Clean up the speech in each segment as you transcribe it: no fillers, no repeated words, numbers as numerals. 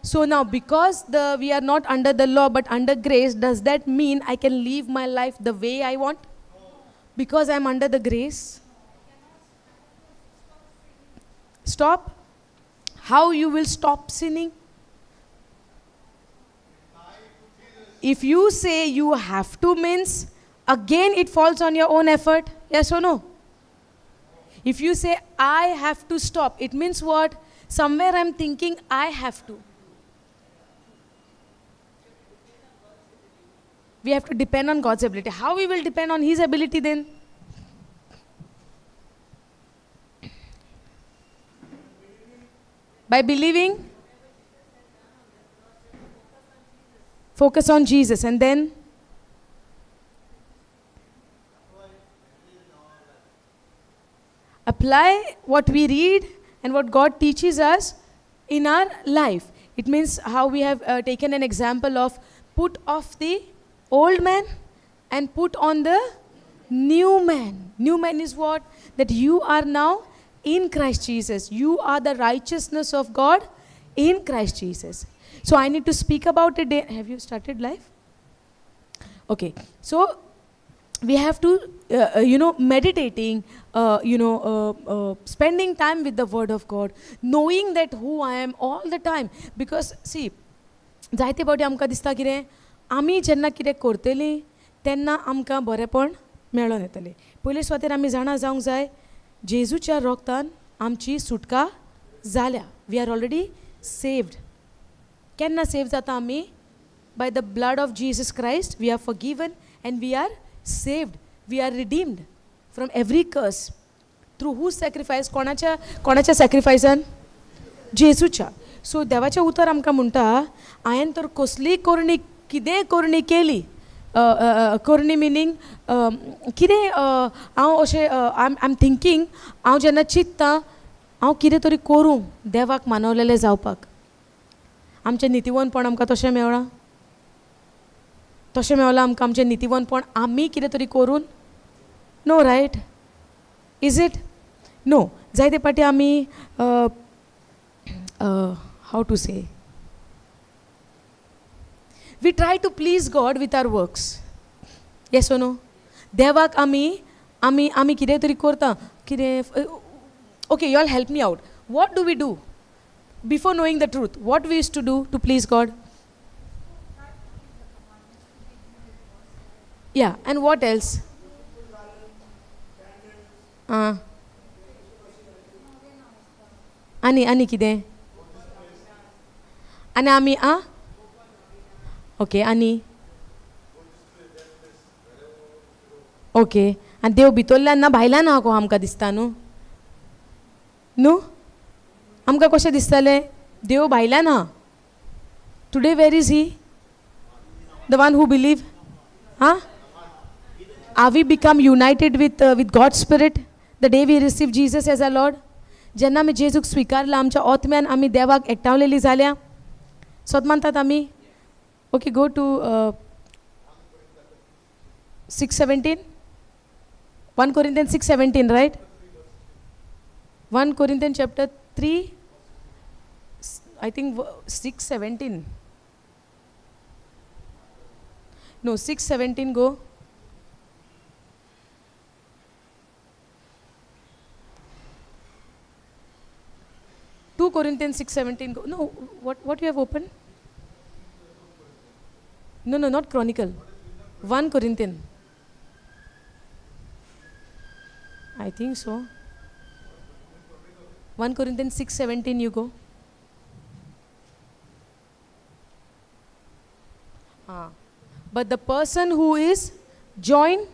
So now, because we are not under the law but under grace, does that mean I can live my life the way I want? Because I am under the grace. Stop. How you will stop sinning? If you say you have to, means again it falls on your own effort. Yes or no? If you say I have to stop, it means what? Somewhere I'm thinking I have to. We have to depend on God's ability. How we will depend on His ability then? By believing. Focus on Jesus, and then apply what we read and what God teaches us in our life. It means how we have taken an example of put off the old man and put on the new man. New man is what? That you are now in Christ Jesus. You are the righteousness of God in Christ Jesus. So I need to speak about it. Have you started live? Okay. So we have to, meditating, spending time with the Word of God, knowing that who I am all the time. Because see, जायते फावटी आमकां दिसता कितें, आमी जेन्ना कितें करतलीं तेन्ना आमकां बरेंपण मेळोन येतलें. पयले सुवातेर आमी जाणा जावंक जाय, जेजूच्या रोगतान आमची सुटका जाल्या. We are already saved. केन्ना सेव जाता आमी? By the blood of Jesus Christ we are forgiven and we are saved. We are redeemed from every curse. Through whose sacrifice? कोणाच्या sacrificean? जेजूच्या. So देवाचें उतर आमकां म्हणटा, हांवें तर कसली करणी, कितें करणी केली. करणी मिनींग कितें हांव अशें आय एम थिंकींग, हांव जेन्ना चिंत्तां हांव कितें तरी करूं देवाक मानवलेलें जावपाक. आमचें नितीवनपण आमकां तशें मेळ्ळां. तशें मेळलां आमकां आमचें नितीवनपण आमी कितें तरी करून? No, right? Is it? No. जायते पाटी आमी have to say, we try to please God with our works. Yes ओ नो? देवाक आमी कितें तरी करता. कितें? Okay, you all help me out. What do we do before knowing the truth? What we use to do to please God? Yeah, and what else? Ani कितें? आनी आमी ओके, आनी ओके. आनी देव भितरल्यान ना भायल्यान आहा को आमकां दिसता न्हू? न्हू? आमकां कशें दिसतालें? देव भायल्यान आहा. Today where is he? The one who believe? Are we become united with God's Spirit the day we receive Jesus as our Lord? जेन्ना आमी जेजूक स्विकारला, आमच्या आत्म्यान आमी देवाक एकठावलेली जाल्या. सोत मानतात आमी. Okay, go to 6:17. 1 Corinthians 6:17, right? 1 Corinthians chapter 3, I think 6:17. No, 6:17, go. 2 Corinthians 6:17. Go. No, what you have opened? No, not Chronicle. 1 Corinthians. I think so. 1 Corinthians 6:17, you go. But the person who is joined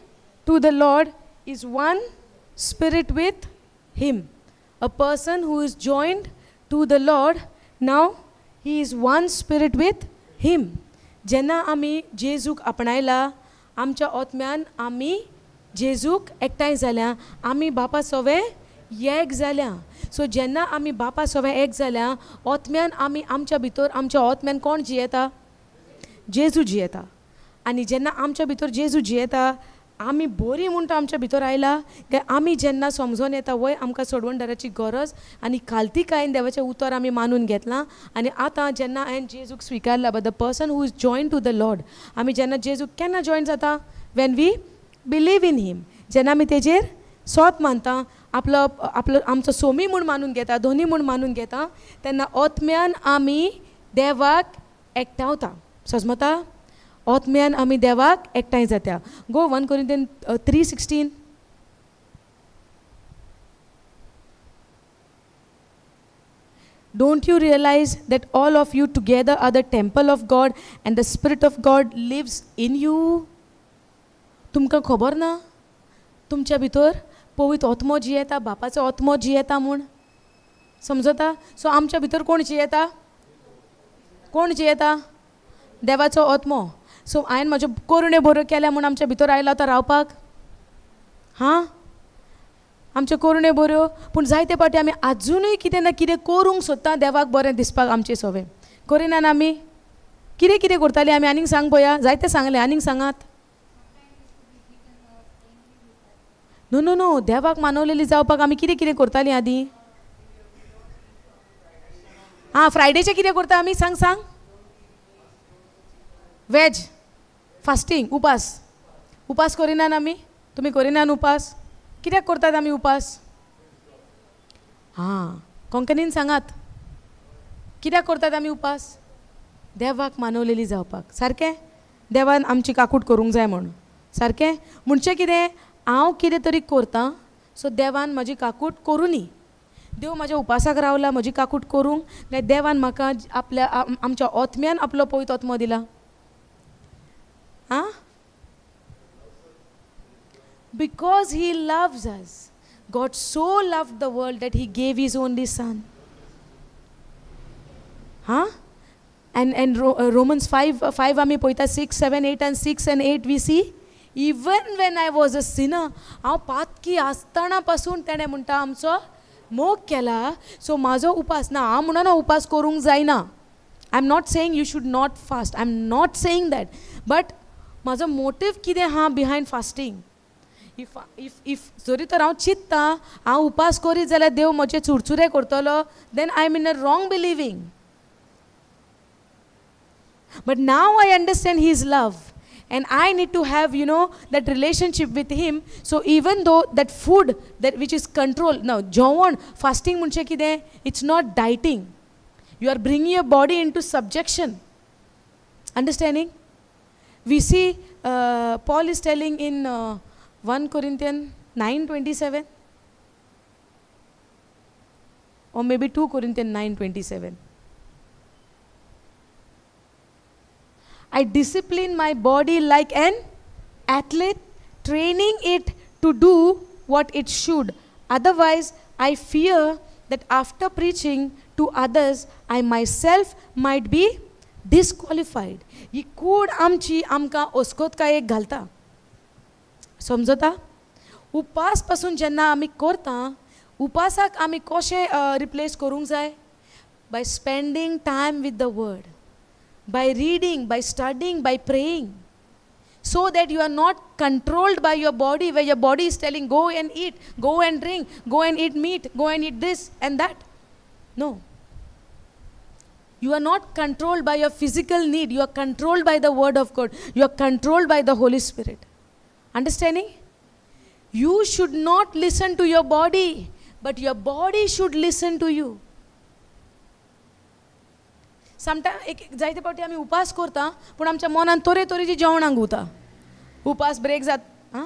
to the Lord is one spirit with Him. A person who is joined to the Lord, now he is one spirit with Him. जेन्ना आमी जेजूक आपणायला, आमच्या आत्म्यान आमी जेजूक एकठांय जाल्या, आमी बापा सोवे एक जाल्या. सो जेन्ना आमी बापा सोवे एक जाल्या, आत्म्यान आमी आमच्या भितर, आमच्या आत्म्यान कोण जियेता? जेजू जियेता. आनी जेन्ना आमच्या भितर जेजू जियेता, आमी बरी म्हणटा आमच्या भितर आयला काय आमी जेन्ना समजून येता वय आमकां सोडवणदाराची गरज आनी खालतीकायेन देवाचें उतर आमी मानून घेतलां आनी आतां जेन्ना हांवें जेजूक स्विकारला but the person who is join to the lord आमी जेन्ना जेजूक केन्ना जॉयन जाता when we believe in him जेन्ना आमी तेजेर सोत मानता आपलो आपलो आमचो सोमी म्हूण मानून घेता धोनी म्हूण मानून घेता तेन्ना आत्म्यान आमी देवाक एकठांवता समजता आत्म्यान आमी देवाक एकठांय जात्या गो 1 Corinthians 3:16 Don't you realize that all of you together are the temple of God and the Spirit of God lives in you? तुमकां खबर ना तुमच्या भितर पवित्र आत्मो जियेता बापाचो आत्मो जियेता म्हूण समजता सो आमच्या भितर कोण जियेता देवाचो आत्मो सो हांवें म्हज्यो करुणे बऱ्यो केल्या म्हूण आमच्या भितर आयला आतां रावपाक हां आमच्यो करुणे बऱ्यो पूण जायते फावटी आमी आजुनूय कितें ना कितें करूंक सोदता देवाक बरें दिसपाक आमची सवय करिना आमी कितें कितें करतालीं आमी आनीक सांग पळया जायते सांगलें आनीक सांगात नो नो नो देवाक मानवलेली जावपाक आमी कितें कितें करतालीं आदीं हां फ्रायडेचें कितें करता आमी सांग सांग वेज फास्टींग उपास करिनात आमी तुमी करिनात उपास कित्याक करतात आमी उपास हां कोंकणीन सांगात कित्याक करतात आमी उपास देवाक मानवलेली जावपाक सारकें देवान आमची काकूट करूंक जाय म्हूण सारकें म्हणचें कितें हांव कितें तरी करतां सो देवान म्हाजी काकूट करुनी देव म्हाज्या उपासाक रावला म्हजी काकूट करूंक काय देवान म्हाका आपल्या आमच्या आत्म्यान आपलो पवित्र आत्मो दिला Huh? Because he loves us. God so loved the world that he gave his only son. Huh? And Romans 5 आमी पळयता 6, 7, 8 and 6 and 8 we see even when I was a sinner हांव पातकी आसतना पासून तेणें म्हणटा आमचो मोग केला सो म्हाजो उपास ना हांव म्हणना उपास करूंक जायना I am not saying you should not fast I am not saying that but म्हाजो मोटीव कितें आहा बिहायंड फास्टींग इफ जरी तर हांव चिंत्ता हांव उपास करीत जाल्यार देव म्हजे चुरचुरे करतलो then I am in a wrong believing but now I understand his love and I need to have that relationship with him so even though that food that which is control now जेवण fasting म्हणजे कितें it's not dieting you are bringing your body into subjection understanding we see Paul is telling in 1 Corinthians 9:27 or maybe 2 Corinthians 9:27 I discipline my body like an athlete, training it to do what it should. Otherwise, I fear that after preaching to others, I myself might be disqualified. ही कूड आमची आमकां ओस्कोतकायेक घालता. समजता? उपास पासून जेन्ना आमी करता, उपासाक आमी कशें रिप्लेस करूंक जाय? By spending time with the word. By reading, by studying, by praying, so that you are not controlled by your body, where your body is telling go and eat, go and drink, go and eat meat, go and eat this and that. No. You are not controlled by your physical need. You are controlled by the word of God. You are controlled by the Holy Spirit. Understanding? You should not listen to your body, but your body should listen to you. Sometime एक जायते फावटी आमी उपास करता पूण आमच्या मनान तरे तरेची जेवणांक उरता उपास ब्रेक जाता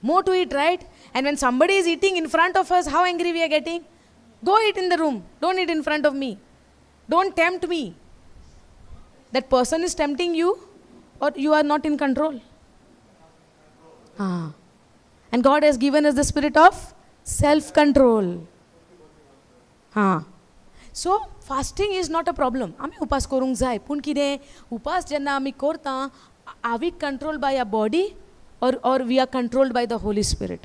more to eat right and when somebody is eating in front of us how angry we are getting go eat in the room don't eat in front of me don't tempt me that person is tempting you or you are not in control and God has given us the spirit of self control So, fasting is not a problem. आमी उपास करूंक जाय पूण कितें उपास जेन्ना आमी करता are we controlled by our body or we are controlled by the Holy Spirit?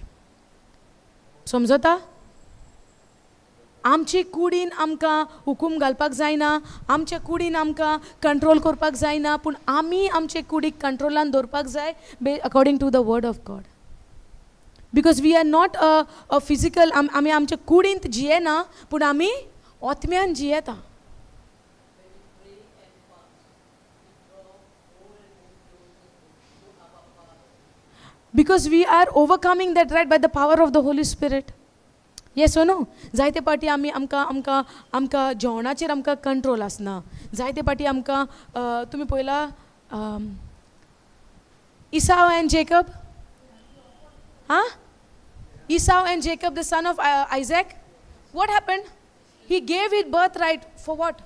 समजता? आमचे कुडीन आमकां हुकूम घालपाक जायना, आमच्या कुडीन आमकां कंट्रोल करपाक जायना, पूण आमी आमचे कुडीक कंट्रोलान दवरपाक जाय according to the word of God. Because we are not a physical, आमी आमच्या कुडींत जियेना, पूण आमी आत्म्यान जियेता. Because we are overcoming that right by the power of the Holy Spirit. Yes or no? जायते पाटी आमी आमकां जेवणाचेर आमकां कंट्रोल आसना. जायते पाटी आमकां तुमी पळयला Esau and Jacob? Huh? Esau and Jacob, the son of Isaac. What happened? He gave his birthright for what?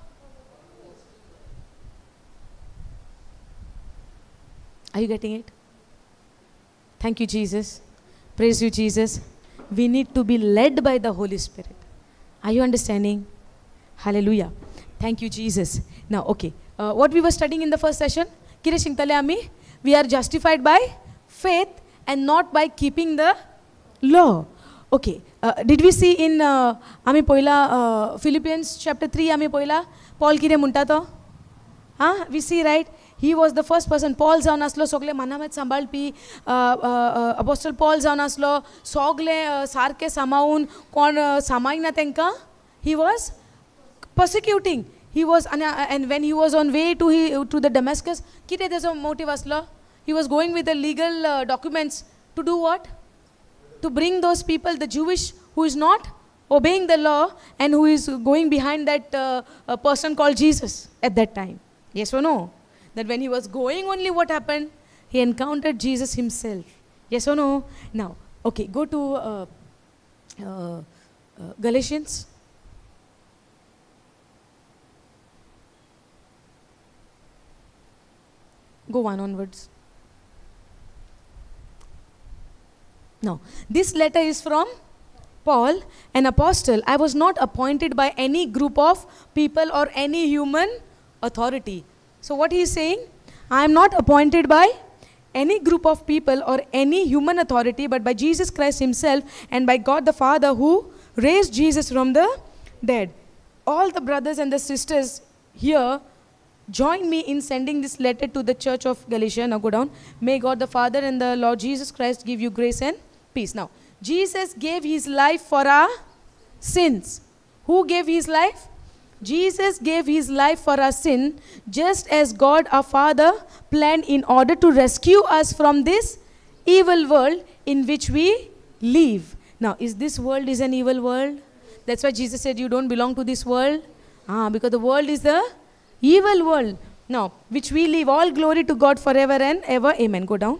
Are you getting it? Thank you, Jesus. Praise you, Jesus. We need to be led by the Holy Spirit. Are you understanding? Hallelujah. Thank you, Jesus. Now, okay. What we were studying in the first session? Kire shingtale ami? We are justified by faith and not by keeping the law. Okay. Did we see in ami poila Philippians chapter 3 ami poila Paul kire munta to? We see, right? He was the first person. Paul जावन आसलो सगळे मनामेत सांबाळपी. Apostle Paul जावन आसलो सगळे सारके सांबाळून कोण सांबाळना तांकां. He was persecuting. He was and when he was on way to the Damascus, कितें तेजो मोटिव आसलो? He was going with the legal documents to do what? To bring those people, the Jewish who is not obeying the law and who is going behind that person called Jesus at that time. Yes or no? That when he was going only, what happened? He encountered Jesus himself. Yes or no? Now, okay, go to Galatians. Go one onwards. Now, this letter is from Paul, an apostle. I was not appointed by any group of people or any human authority. So what he is saying, I am not appointed by any group of people or any human authority, but by Jesus Christ himself and by God the Father who raised Jesus from the dead. All the brothers and the sisters here join me in sending this letter to the church of Galatia. Now go down. May God the Father and the Lord Jesus Christ give you grace and peace. Now, Jesus gave his life for our sins. Who gave his life? Jesus gave his life for our sin, just as God our Father planned in order to rescue us from this evil world in which we live. Now, is this world is an evil world? That's why Jesus said you don't belong to this world. Because the world is the evil world. Now, which we live. All glory to God forever and ever. Amen. Go down.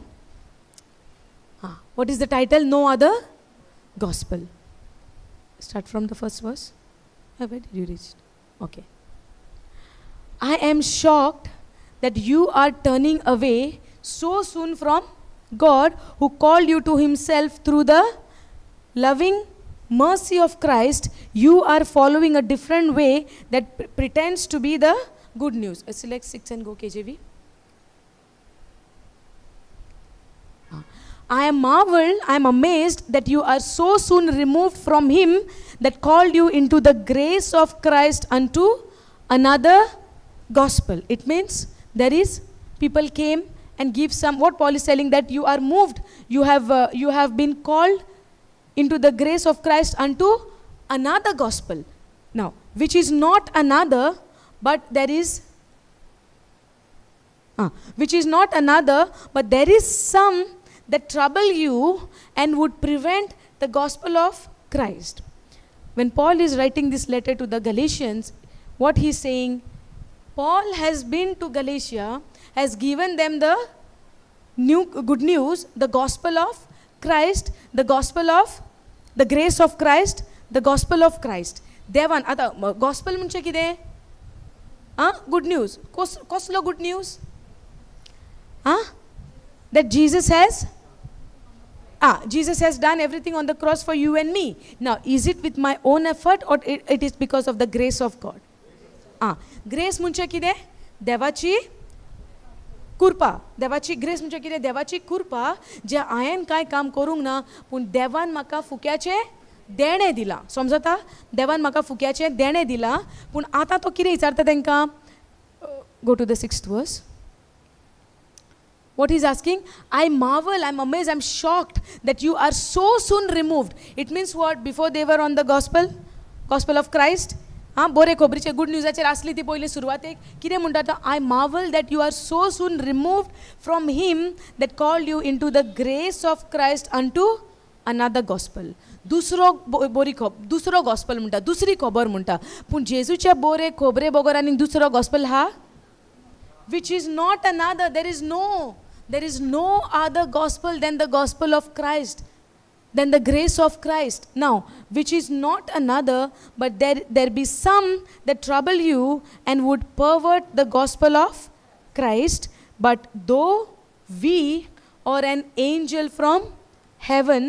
What is the title? No other gospel. Start from the first verse. Where did you reach? Okay. I am shocked that you are turning away so soon from God who called you to himself through the loving mercy of Christ. You are following a different way that pretends to be the good news. Select 6 and go KJV. I am marveled, I am amazed that you are so soon removed from him that called you into the grace of Christ unto another gospel. It means there is people came and give some, what Paul is telling, that you are moved, you have been called into the grace of Christ unto another gospel. Now, which is not another, but there is which is not another, but there is some that trouble you and would prevent the gospel of Christ. When Paul is writing this letter to the Galatians, what he is saying, Paul has been to Galatia, has given them the new good news, the gospel of Christ, the gospel of the grace of Christ, the gospel of Christ. Devan, आता gospel म्हणजे कितें? Good news. कसलो good news? That Jesus has done everything on the cross for you and me. Now, is it with my own effort or it is because of the grace of God? Grace म्हणजे कितें? देवाची कृपा. देवाची grace म्हणजे कितें? देवाची कृपा जे हांवें कांय काम करूंक ना, पूण देवान म्हाका फुक्याचे देणें दिलां. समजता? देवान म्हाका फुक्याचें देणें दिलां. पूण आतां तो कितें विचारता तांकां? Go to the 6th verse. What he's asking? I marvel, I'm amazed, I'm shocked that you are so soon removed. It means what? Before they were on the gospel of Christ. बरे खबरीचे good न्यूजाचेर आसली ती पयली सुरवातेक कितें म्हणटा तो? I marvel that you are so soon removed from him that called you in to the grace of Christ unto another gospel. दुसरो दुसरो गॉस्पल म्हणटा, दुसरी खबर म्हणटा. पूण जेजूचे बरे खबरे बगर आनी दुसरो गॉस्पल हा which is not another. There is no other gospel than the gospel of Christ, than the grace of Christ. Now, which is not another, but there be some that trouble you and would pervert the gospel of Christ. But though we or an angel from heaven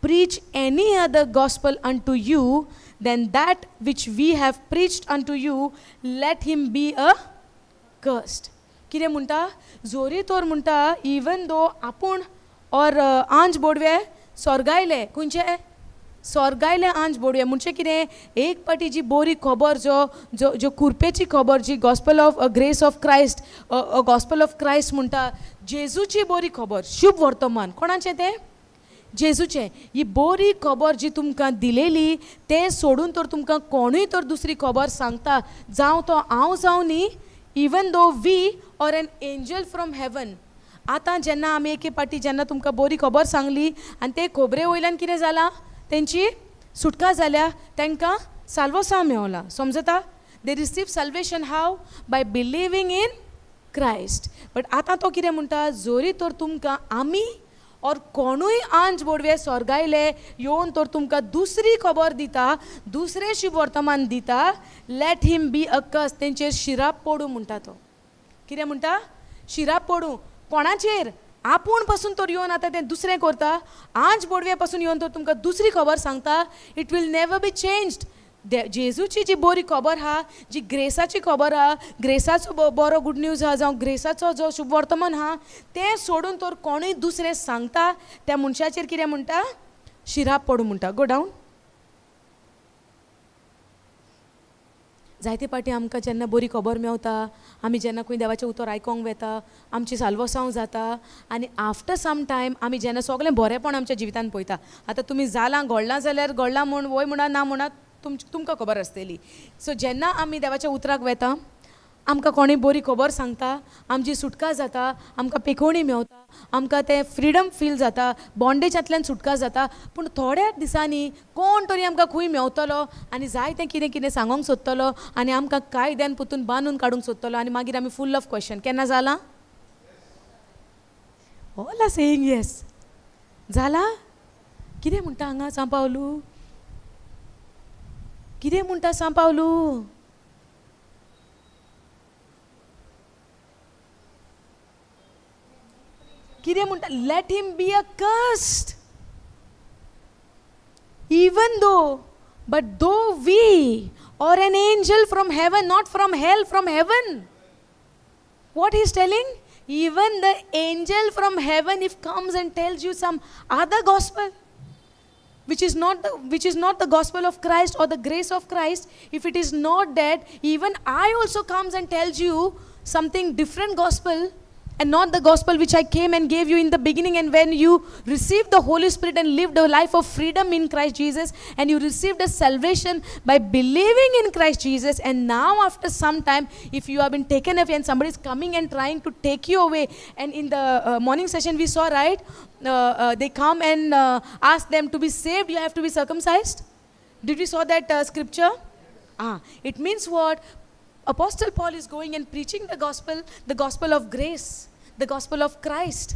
preach any other gospel unto you than that which we have preached unto you, let him be accursed. कितें म्हणटा? जोरी तोर म्हणटा even though आपूण और आंज बोडवे स्वर्गायले. खंयचे? स्वर्गायले आंज बोडवे म्हणजे कितें? एक पाटी जी बरी खबर जो कुरपेची खबर जी gospel of grace of Christ, gospel of Christ म्हणटा, जेजूची बरी खबर, शुभ वर्तमान. कोणाचें तें? जेजूचें. ही बरी खबर जी तुमकां दिलेली तें सोडून तर तुमकां कोणूय तर दुसरी खबर सांगता, जावं तो हांव जावं न्ही, इवन दो वी और एन एंजल फ्रॉम हेवन. आतां जेन्ना आमी एके पाटी जेन्ना तुमकां बरी खबर सांगली आनी ते खबरे वयल्यान कितें जालां? तेंची सुटका जाल्या, तांकां साल्वोसांव मेवला. समजता? They receive salvation how? By believing in Christ. But आतां तो कितें म्हणटा? जोरी तर तुमकां आमी और कोणूय आंज बोडवे स्वर्गायले येवन तर तुमकां दुसरी खबर दिता, दुसरें शुभ वर्तमान दिता, लेट हिम बी अकस. तेंचेर शिराप पडू म्हणटा तो. कितें म्हणटा? शिराप पडू. कोणाचेर? आपूण पासून तर येवन आतां तें दुसरें करता, आंज बोडवे पासून येवन तर तुमकां दुसरी खबर सांगता. It will never be changed. जेजूची जी बरी खबर आहा, जी ग्रेसाची खबर आहा, ग्रेसाचो बरो गुड न्यूज आहा, जावं ग्रेसाचो जो शुभ वर्तमान आहा, तें सोडून तर कोणूय दुसरें सांगता, त्या मनशाचेर कितें म्हणटा? शिराप पडू म्हणटा. गो डावन. जायते पाटी आमकां जेन्ना बरी खबर मेवता, आमी जेन्ना खंय देवाचें उतर आयकोंक वेता, आमची साल्वोसांव जाता, आनी आफ्टर सम टायम आमी जेन्ना सगळें बरेंपण आमच्या जिवितान पळयता. आतां तुमी जालां घडलां जाल्यार घडलां म्हूण वय म्हणा ना म्हणा तुमकां खबर आसतली. सो जेन्ना आमी देवाच्या उतराक वेता, आमकां कोणूय बरी खबर सांगता, आमची सुटका जाता, आमकां पेखवणी मेवता, आमकां तें फ्रिडम फील जाता, बॉन्डेजांतल्यान सुटका जाता. पूण थोड्याच दिसांनी कोण तरी आमकां खंय मेवतलो आनी जाय तें कितें कितें सांगूंक सोदतलो आनी आमकां कायद्यान पुतून बांदून काडूंक सोदतलो आनी मागीर आमी फूल ऑफ क्वेश्चन. केन्ना जालां? All are saying yes. जालां? कितें म्हणटा हांगा सांपावलू? कितें म्हणटा सांपावलू? कितें म्हणटा? Let him be accursed. Even though, but though we or an angel from heaven, not from hell, from heaven. What he's telling? Even the angel from heaven, if comes and tells you some other gospel, which is not the gospel of Christ or the grace of Christ, if it is not that, even I also comes and tells you something different gospel, and not the gospel which I came and gave you in the beginning. And when you received the Holy Spirit and lived a life of freedom in Christ Jesus, and you received a salvation by believing in Christ Jesus, and now after some time, if you have been taken away and somebody is coming and trying to take you away, and in the morning session we saw, right, they come and ask them to be saved, you have to be circumcised. Did we saw that scripture? It means what? Apostle Paul is going and preaching the gospel of grace, the gospel of Christ,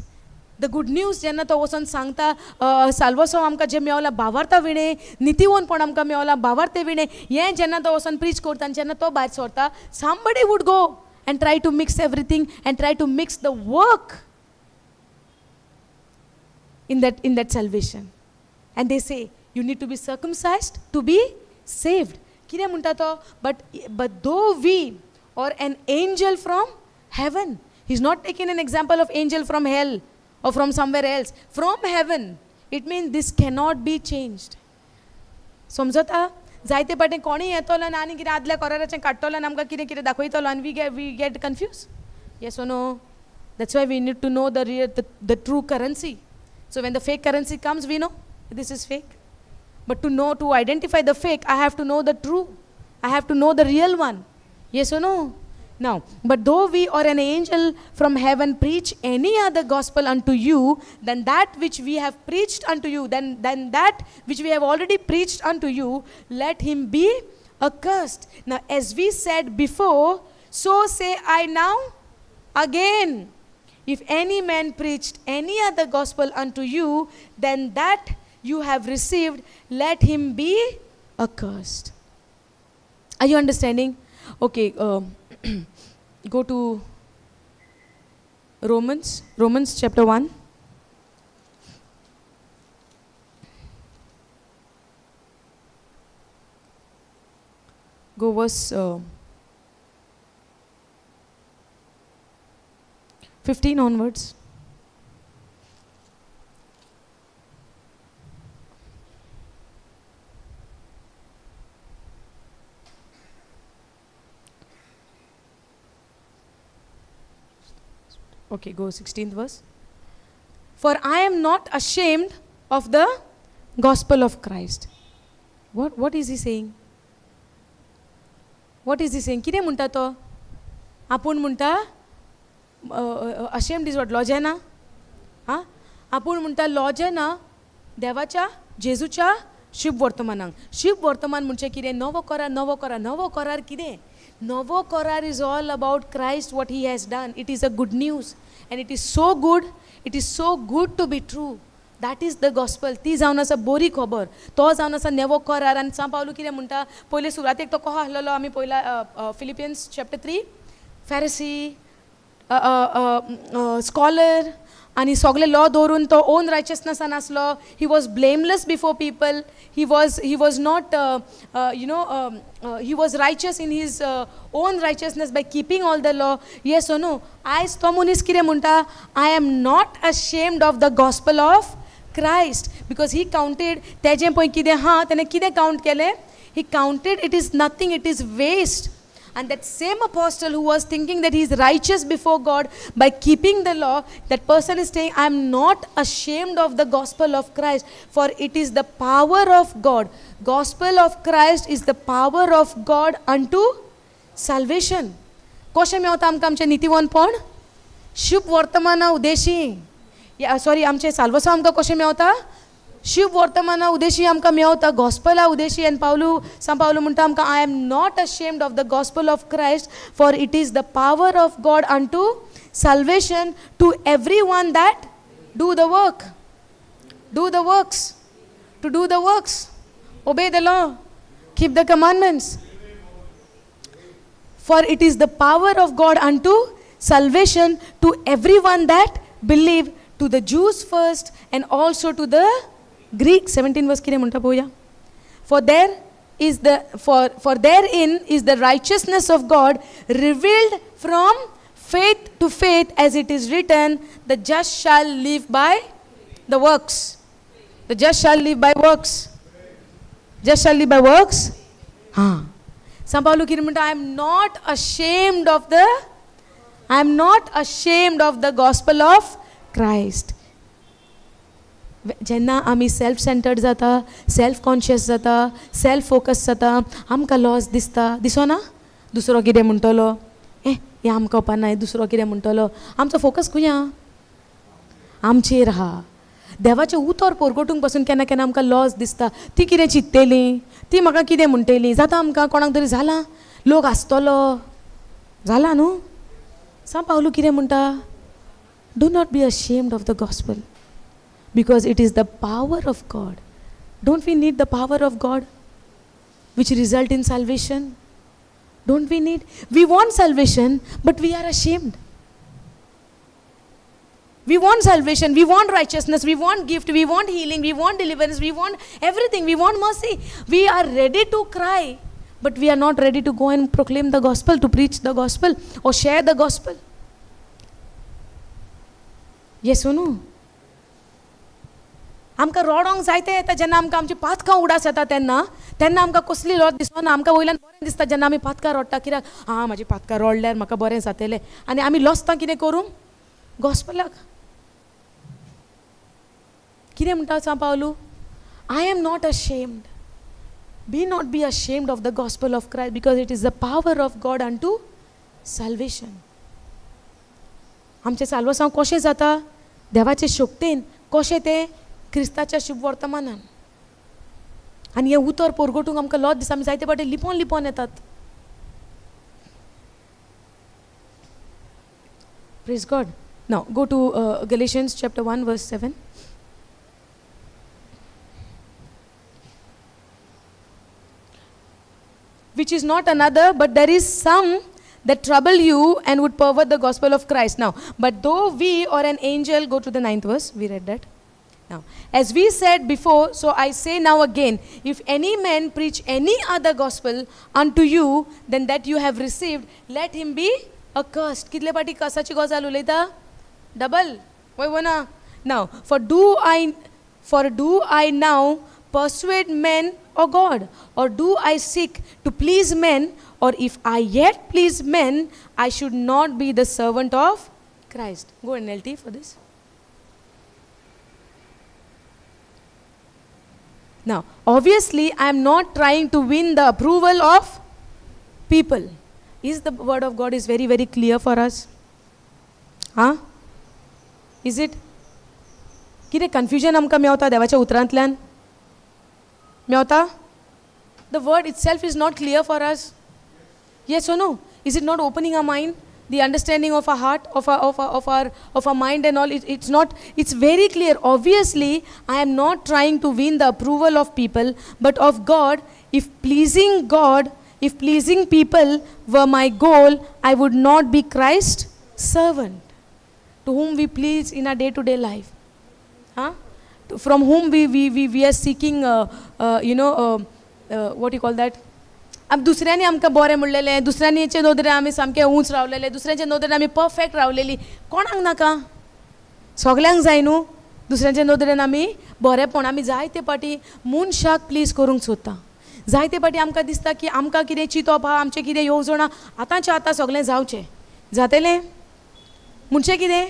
the good news. जेन्ना तो वचून सांगता साल्वोसो आमकां जे मेवला भावार्था विणे, नितीवनपण आमकां मेवला भावार्थे विणे, हें जेन्ना तो वचून प्रीच करता आनी जेन्ना तो भायर सरता, somebody would go and try to mix everything and try to mix the work in that salvation, and they say you need to be circumcised to be saved. कितें म्हणटा तो? But though we or an angel from heaven, he's not taking an example of angel from hell or from somewhere else, from heaven. It means this cannot be changed. समजता जायते पाटें कोणी येतलो आनी कितें आदल्या कोराराचें काडटलो आनी आमकां कितें कितें दाखयतलो आनी वी गेट कन्फ्यूज. येस ओ no? That's why we need to know the true currency. So when the fake currency comes, we know this is fake. But to identify the fake, I have to know the true. I have to know the real one. Yes or no? Now, but though we or an angel from heaven preach any other gospel unto you than that which we have preached unto you, than that which we have already preached unto you, let him be accursed. Now, as we said before, so say I now again. If any man preached any other gospel unto you than that you have received, let him be accursed. Are you understanding? Okay, go to Romans chapter 1. Go verse 15 onwards. Okay, go 16th verse. For I am not ashamed of the gospel of Christ. What is he saying? What is he saying? कितें म्हणटा तो? आपूण म्हणटा ashamed is what? लॉजेना? हां? आपूण म्हणटा लॉजेना देवाच्या जेजूच्या शुभ वर्तमानाक. शुभ वर्तमान म्हणजे कितें? नवो करार कितें? नवो करार is all about Christ, what he has done. It is a good news and it is so good to be true. That is the gospel. ती जावन आसा बरी खबर. तो जावन आसा नवो करार. आनी सांग पावलो कितें म्हणटा? पयले सुरवातेक तो कहो आसलेलो आमी पयला फिलिपियन्स चॅप्टर 3. फॅरिसी, स्कॉलर आणि सगळे लॉ दवरून तो ओन रायचसनेसान आसलो. He was blameless before people. He was not he was righteous in his own righteousness by keeping all the law. Yes ओ नो? आयज तो मनीस कितें म्हणटा? I am not ashamed of the gospel of Christ, because he counted तेजें पळय कितें हां तेणें कितें काउंट केलें? He counted it is nothing, it is waste. And that same apostle who was thinking that he is righteous before God by keeping the law, that person is saying, I am not ashamed of the gospel of Christ, for it is the power of God. Gospel of Christ is the power of God unto salvation. कशें मेवता आमकां आमचें नितीवंतपण? शुभ वर्तमाना उदेशी. आमचे साल्वसा आमकां कशें मेवता? शुभ वर्तमाना उदेशी आमकां मेवता, गॉस्पला उदेशी. आनी सांग पावलो म्हणटा आमकां I am not ashamed of the gospel of Christ, for it is the power of God unto salvation to everyone that do the work. Do the works. To do the works. Obey the law. Keep the commandments. For it is the power of God unto salvation to everyone that believe, to the Jews first and also to the Greek. 17 verse कितें म्हणटा पळोवया. For therein is the righteousness of God revealed from faith to faith, as it is written, the just shall live by the works. The just shall live by works. Just shall live by works. सांग Paulo कितें म्हणटा? I am not ashamed of the gospel of Christ. जेन्ना आमी self centred जाता, self conscious जाता, self focus जाता, आमकां loss दिसता. दिसना? दुसरो कितें म्हणटलो? हें आमकां उपना, दुसरो कितें म्हणटलो? आमचो फोकस खंय आहा? आमचेर आहा. देवाचें उतर परगटूंक पासून केन्ना केन्ना आमकां लॉस दिसता. ती कितें चिंत्तेली? ती म्हाका कितें म्हणटली? जाता आमकां कोणाक तरी जाला? लोक आसतलो? जाला न्हू? सांग पावलो कितें म्हणटा? Do not be ashamed of the gospel, because it is the power of God. Don't we need the power of God which result in salvation? Don't we need? We want salvation, but we are ashamed. We want salvation, we want righteousness, we want gift, we want healing, we want deliverance, we want everything, we want mercy. We are ready to cry, but we are not ready to go and proclaim the gospel, to preach the gospel or share the gospel. Yes or no? आमकां रोडोंक जायते येता जेन्ना आमकां आमची पातकां उडास येता तेन्ना तेन्ना आमकां कसली लज दिसना, आमकां वयल्यान बरें दिसता जेन्ना आमी पातकां रोडटा, कित्याक म्हाजी पातकां रोडल्यार म्हाका बरें जातलें, आनी आमी लजतां कितें करूं गॉस्पलाक. कितें म्हणटा सांग पावलू, I am not ashamed. Be not be ashamed of the gospel of Christ, because it is the power of God unto salvation. आमचें साल्वसांव कशें जाता, देवाचे शक्तीन, कशें तें क्रिस्ताच्या शुभ वर्तमानान. आनी हें उतर परगटूंक आमकां लज दिसता, आमी जायते फावटी लिपोन लिपोन येतात. Praise God. Now go to Galatians chapter 1 verse 7. Which is not another, but there is some that trouble you and would pervert the gospel of Christ. Now, but though we or an angel, go to the 9th verse, we read that. Now, as we said before, so I say now again, if any man preach any other gospel unto you than that you have received, let him be accursed. कितले पाटी कर्साची गजाल उलयता? Double. Why na? Now, for do I now persuade men or God, or do I seek to please men, or if I yet please men, I should not be the servant of Christ. Go NLT for this. Now, obviously, I am not trying to win the approval of people. Is the word of God is very, very clear for us? Huh? Is it? कितें confusion आमकां मेवता देवाच्या उतरांतल्यान? Mewat? The word itself is not clear for us. Yes or no? Is it not opening our mind? The understanding of our heart, of our mind and all, it's not, it's very clear. Obviously, I am not trying to win the approval of people, but of God. If pleasing people were my goal, I would not be Christ's servant, to whom we please in our day-to-day life. Huh? From whom we are seeking, what do you call that? अब दुसऱ्यांनी आमकां बरें म्हणलेलें, दुसऱ्यांचे नदरेन आमी सामके उंच रावलेले, दुसऱ्यांचे नदरेन आमी परफेक्ट रावलेली, कोणाक नाका? सगल्यांक जाय न्हू दुसऱ्यांचे नदरेन आमी बरेपण. आमी जायते पाटी मनशाक प्लीज करूंक सोदता. जायते पाटी आमकां दिसता की आमकां कितें चिंतप आहा, आमचें कितें येवजण आतांच्या आतां सगळें जावचें. जातलें? म्हणचें कितें?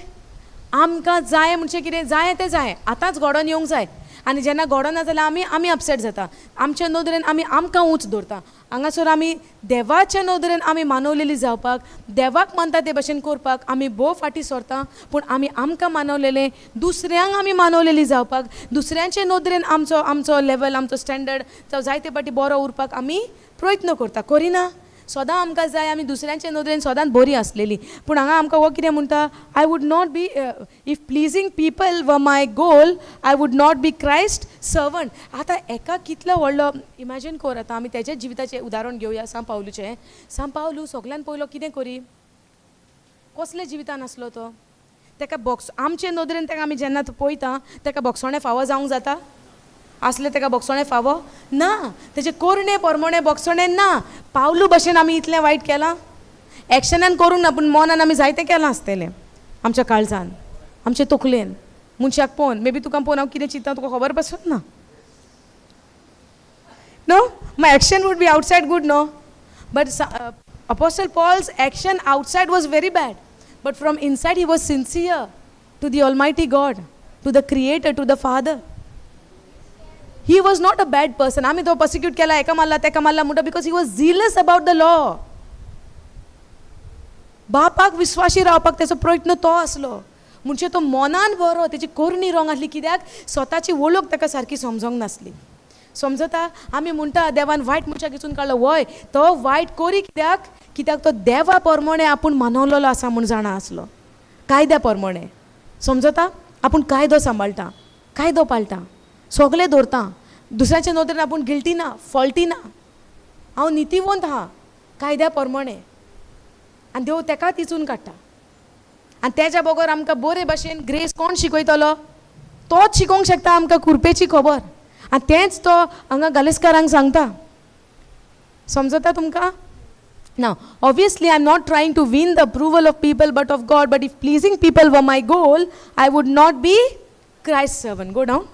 आमकां जाय म्हणचें कितें? जाय तें जाय, आतांच घडोवन येवंक जाय. आनी जेन्ना घडोना जाल्यार आमी अपसेट जाता. आमच्या नदरेन आमकां उंच दवरता. हांगासर आमी देवाच्या नदरेन आमी मानवलेली जावपाक, देवाक मानता ते भशेन करपाक आमी भोव फाटीं सरता. पूण आमी आमकां मानवलेलें, दुसऱ्यांक आमी मानवलेली जावपाक, दुसऱ्यांचे नदरेन आमचो लेवल, आमचो स्टँडर्ड जावं जायते फाटी बरो उरपाक आमी प्रयत्न करता. करिना? सदां आमकां जाय आमी दुसऱ्यांचे नदरेन सदांच बरी आसलेली. पूण हांगा आमकां हो कितें म्हणटा? I would not be, if pleasing people were my goal, I would not be Christ servant. आतां एका कितलो व्हडलो इमॅजीन कर. आतां आमी तेजेच जिविताचें उदाहरण घेवया. सांग पावलूचें. सांग पावलू सगल्यान पयलो कितें करी? कसले जिवितान आसलो तो? तेका आमचे नदरेन तेका आमी जेन्ना पळयता तेका बोगसोणें फावो जावंक जाता? आसले तेका बोगसोणें फावो ना. तेजे कोरणे परमणे बोगसोणें ना. पावलू भशेन आमी इतलें वायट केलां? एक्शनान करूंक ना, पूण मनान आमी जायतें केलां आसतलें. आमच्या काळजान, आमचे तकलेन, मनशाक पळोवन. मे बी तुका पळोवन हांव कितें चिंता तुका खबर पासून ना. No, my action would be outside good no, but apostle Paul's action outside was very bad, but from inside he was sincere to the almighty God, to the creator, to the father. He was not a bad person. आमी तो persecute केला, एका मारला तेका मारला म्हणटा, because he was zealous about the law. बापाक विश्वासी रावपाक तेचो प्रयत्न तो आसलो. म्हणजे तो मनान बरो, तेची कोरणी रॉंग आसली. कित्याक? स्वताची वळख ताका सारकी समजोंक नासली. समजता? आमी म्हणटा देवान वायट मनशाक हिचून काडलो. वय, तो वायट करी कित्याक तो देवा परमणे आपूण मानवलेलो आसा म्हूण जाणा आसलो. कायद्या परमणे. समजता? आपूण कायदो सांबाळटा, कायदो पाळटा, सगळें दवरता. दुसऱ्याचे नदरेन आपूण गिल्टी ना, फॉल्टी ना. हांव नितीवंत आहा कायद्या परमणे. आनी देव तेकाच हिचून काडटा. आनी तेज्या बगर आमकां बरे भाशेन ग्रेस कोण शिकयतलो? तोच शिकोवंक शकता आमकां कृपेची खबर. आनी तेंच तो हांगा गालेस्कारांक सांगता. समजता तुमकां? Now, obviously, I am not trying to win the approval of people, but of God. But if pleasing people were my goal, I would not be Christ's servant. Go down.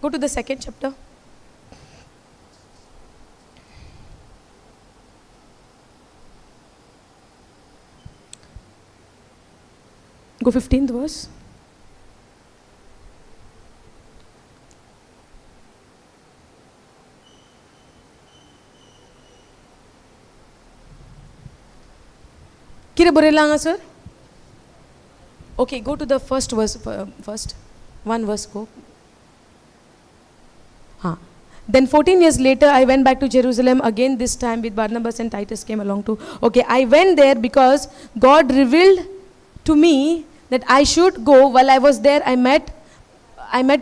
Go to the second chapter. Go 15th verse. Kire borelanga sir? Okay, go to the first verse first. One verse go. Then 14 years later, I went back to Jerusalem again, this time with Barnabas and Titus came along too. Okay, I went there because God revealed to me that I should go. While I was there, I met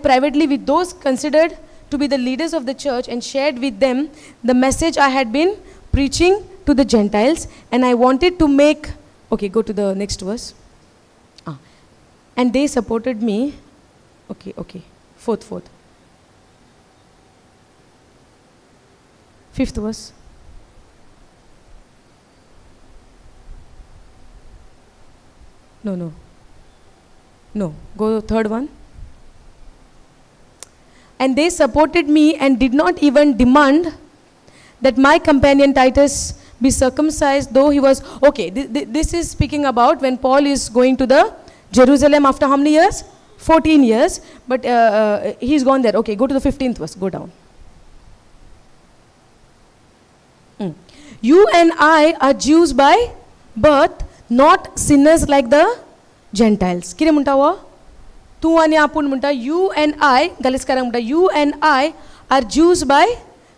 privately with those considered to be the leaders of the church and shared with them the message I had been preaching to the Gentiles. And I wanted to make, okay, go to the next verse. And they supported me. Okay, fourth. Fifth verse. No. Go third one. And they supported me and did not even demand that my companion Titus be circumcised, though he was, okay, this is speaking about when Paul is going to the Jerusalem after how many years? 14 years, but he's gone there. Okay, go to the 15th verse, go down. You and I are Jews by birth, not sinners like the Gentiles. Kire muntawa? Tu ani apun munta. You and I, Galiskarang munta. You and I are Jews by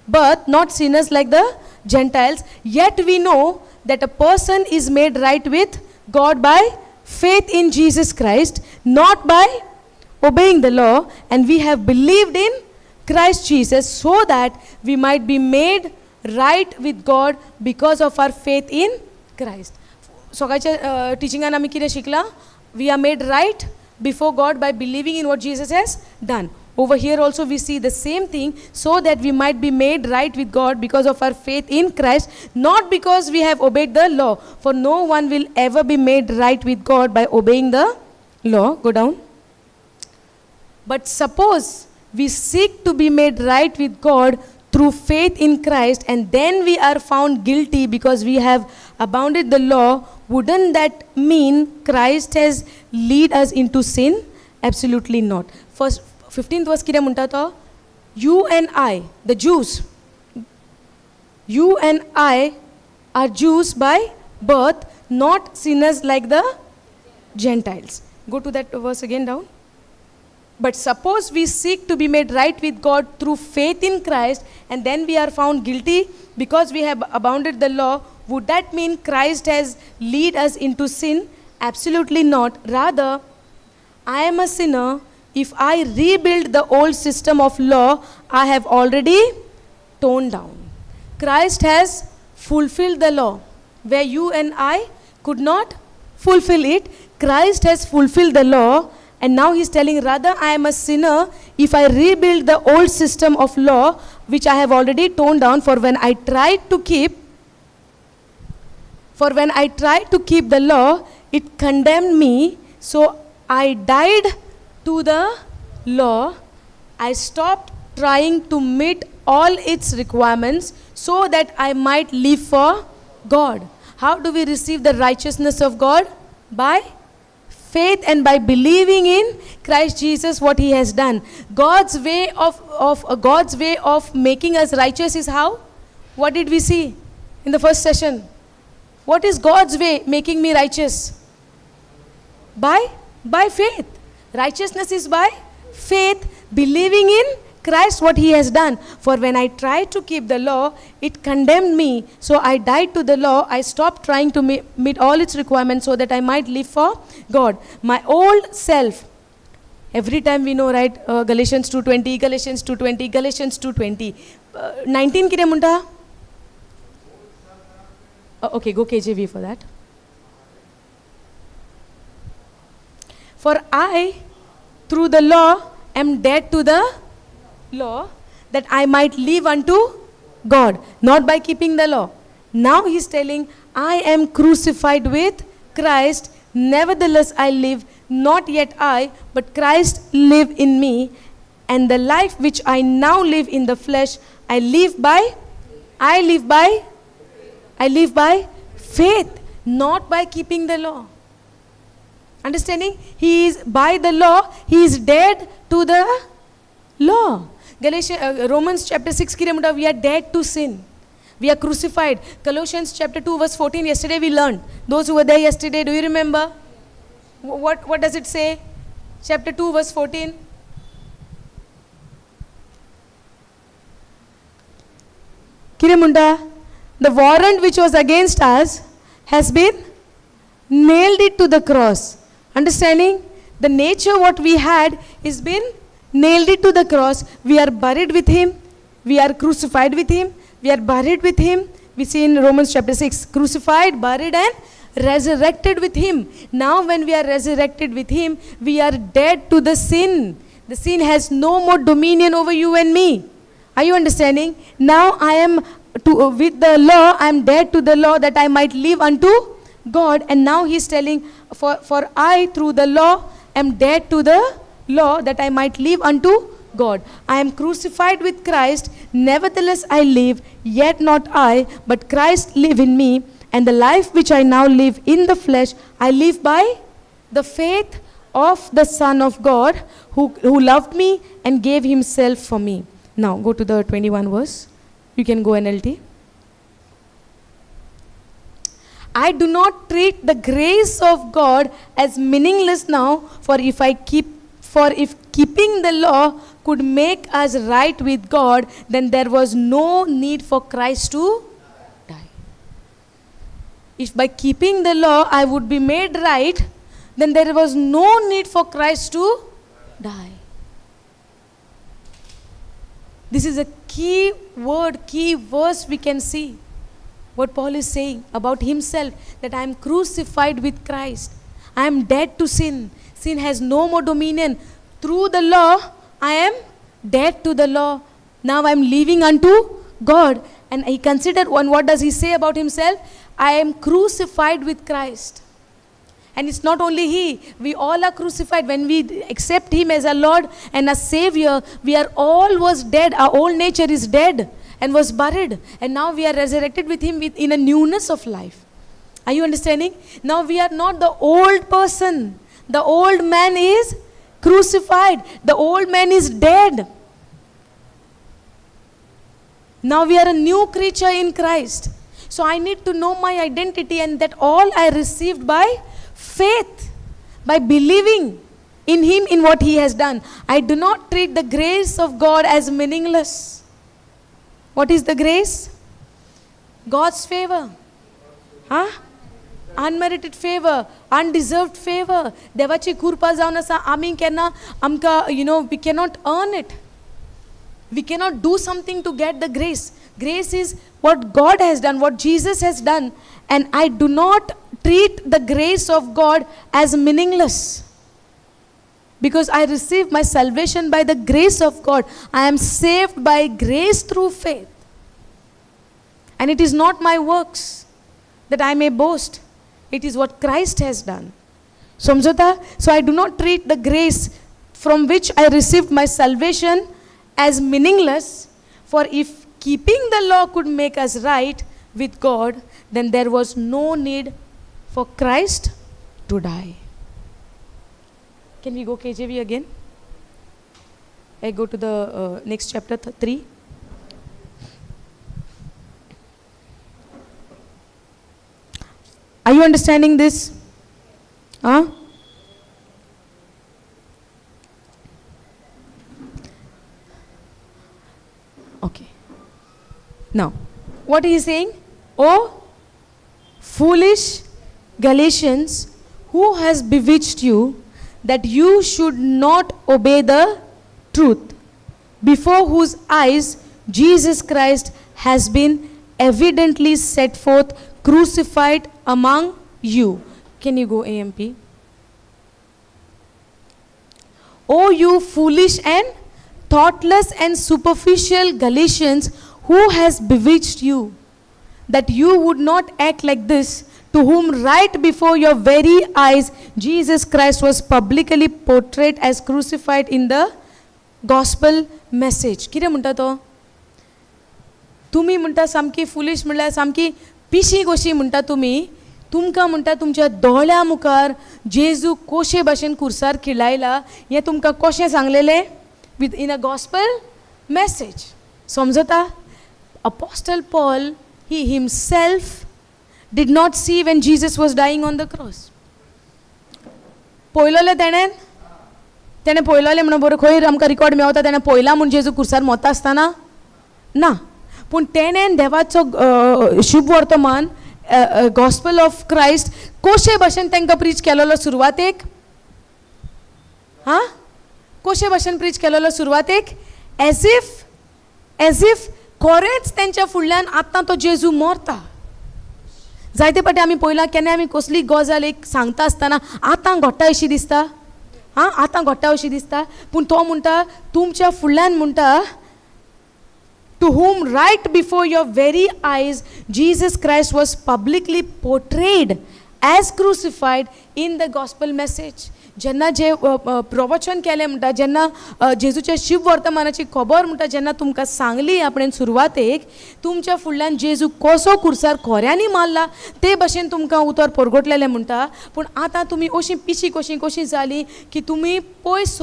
birth, not sinners like the Gentiles. Yet we know that a person is made right with God by faith in Jesus Christ, not by obeying the law. And we have believed in Christ Jesus so that we might be made right with God because of our faith in Christ. So, teaching an amikire shikla, we are made right before God by believing in what Jesus has done. Over here also we see the same thing, so that we might be made right with God because of our faith in Christ, not because we have obeyed the law. For no one will ever be made right with God by obeying the law. Go down. But suppose we seek to be made right with God through faith in Christ, and then we are found guilty because we have abounded the law. Wouldn't that mean Christ has lead us into sin? Absolutely not. First 15th verse kire munta to, you and I, the Jews, you and I are Jews by birth, not sinners like the Gentiles. Go to that verse again down. But suppose we seek to be made right with God through faith in Christ, and then we are found guilty because we have abounded the law. Would that mean Christ has lead us into sin? Absolutely not. Rather, I am a sinner if I rebuild the old system of law I have already torn down. Christ has fulfilled the law where you and I could not fulfill it. Christ has fulfilled the law. And now he's telling, rather I am a sinner if I rebuild the old system of law which I have already torn down. For when I tried to keep the law, it condemned me. So I died to the law. I stopped trying to meet all its requirements so that I might live for God. How do we receive the righteousness of God? By faith and by believing in Christ Jesus, what he has done. God's way of making us righteous is how? What did we see in the first session? What is God's way making me righteous? By faith. Righteousness is by faith, believing in Christ, what he has done. For when I tried to keep the law, it condemned me. So I died to the law. I stopped trying to meet all its requirements so that I might live for God. My old self, every time we know, right, Galatians 2:20, Galatians 2:20, Galatians 2:20. 19 kire munta? Okay, go KJV for that. For I, through the law, am dead to the law, that I might live unto God, not by keeping the law. Now he's telling, I am crucified with Christ, nevertheless I live, not yet I, but Christ live in me. And the life which I now live in the flesh, I live by faith, not by keeping the law. Understanding? He is by the law, he is dead to the law. Romans chapter 6 ki remember, we are dead to sin. We are crucified. Colossians chapter 2 verse 14, yesterday we learned. Those who were there yesterday, do you remember? What does it say? Chapter 2 verse 14. Kiramunda, the warrant which was against us has been nailed it to the cross. Understanding? The nature what we had is been nailed it to the cross. We are buried with him. We are crucified with him. We are buried with him. We see in Romans chapter 6, crucified, buried and resurrected with him. Now when we are resurrected with him, we are dead to the sin. The sin has no more dominion over you and me. Are you understanding? Now I am with the law, I am dead to the law that I might live unto God. And now he is telling, for I through the law am dead to the law that I might live unto God. I am crucified with Christ, nevertheless I live, yet not I, but Christ live in me. And the life which I now live in the flesh, I live by the faith of the Son of God who loved me and gave himself for me. Now go to the 21 verse. You can go NLT. I do not treat the grace of God as meaningless now, for if keeping the law could make us right with God, then there was no need for Christ to die. If by keeping the law I would be made right, then there was no need for Christ to die. This is a key word, key verse we can see. What Paul is saying about himself, that I am crucified with Christ. I am dead to sin. Sin has no more dominion. Through the law, I am dead to the law. Now I am living unto God. And he considered what does he say about himself? I am crucified with Christ. And it's not only he, we all are crucified. When we accept him as our Lord and our Savior, we are all was dead. Our old nature is dead and was buried. And now we are resurrected with him in a newness of life. Are you understanding? Now we are not the old person. The old man is crucified. The old man is dead. Now we are a new creature in Christ. So I need to know my identity, and that all I received by faith, by believing in him, in what he has done. I do not treat the grace of God as meaningless. What is the grace? God's favor. Huh? Unmerited favor, undeserved favor. Devachi kurpa जाऊन असा आम्ही केना आमका we cannot earn it. We cannot do something to get the grace. Grace is what God has done, what Jesus has done. And I do not treat the grace of God as meaningless. Because I received my salvation by the grace of God. I am saved by grace through faith. And it is not my works that I may boast. It is what Christ has done. Samjhota? So I do not treat the grace from which I received my salvation as meaningless. For if keeping the law could make us right with God, then there was no need for Christ to die. Can we go KJV again? I go to the next chapter 3. Are you understanding this? Huh? Okay. Now, what is he saying? Oh, foolish Galatians, who has bewitched you that you should not obey the truth, before whose eyes Jesus Christ has been evidently set forth, crucified among you. Can you go AMP? Oh, you foolish and thoughtless and superficial Galatians, who has bewitched you that you would not act like this, to whom right before your very eyes Jesus Christ was publicly portrayed as crucified in the gospel message. कितें म्हणटा तो? तुमी म्हणटा सामकी फुलीश म्हणल्यार सामकी पिशी कशी म्हणटा तुमी. तुमकां म्हणटा तुमच्या दोळ्या मुखार जेजू कशे भाशेन खुर्सार खिळायला हें तुमकां कशें सांगलेलें? Within a gospel message. समजता? Apostle Paul he himself did not see when Jesus was dying on the cross. पळयलोलें तेणें पळयलोलें म्हणून बरो खंय आमकां रिकॉर्ड मेवता तेणें पळयला म्हूण जेजू खुर्सार मोता आसतना ना. पूण तेणें देवाचो शुभ वर्तमान गॉस्पल ऑफ क्रायस्ट कशे भाशेन तांकां प्रीच केलोलो सुरवातेक. कशे भाशेन प्रीच केलोलो सुरवातेक? एज इफ खरेंच तेंच्या फुडल्यान आतां तो जेजू मरता. जायते फावटी आमी पळयलां केन्ना आमी कसली गजाल एक सांगता आसतना आतां घडटा अशी दिसता. आतां घडटा अशी दिसता. पूण तो म्हणटा तुमच्या फुडल्यान म्हणटा to whom right before your very eyes Jesus Christ was publicly portrayed as crucified in the gospel message. जेन्ना जे प्रवचन केलें म्हणटा, जेन्ना जेजूच्या शिव वर्तमानाची खबर म्हणटा जेन्ना तुमकां सांगली आपणें सुरवातेक, तुमच्या फुडल्यान जेजू कसो खुर्सार खोऱ्यांनी मारला ते भाशेन तुमकां उतर परगटलेलें म्हणटा. पूण आतां तुमी अशीं पिशी कशी जाली की तुमी पयस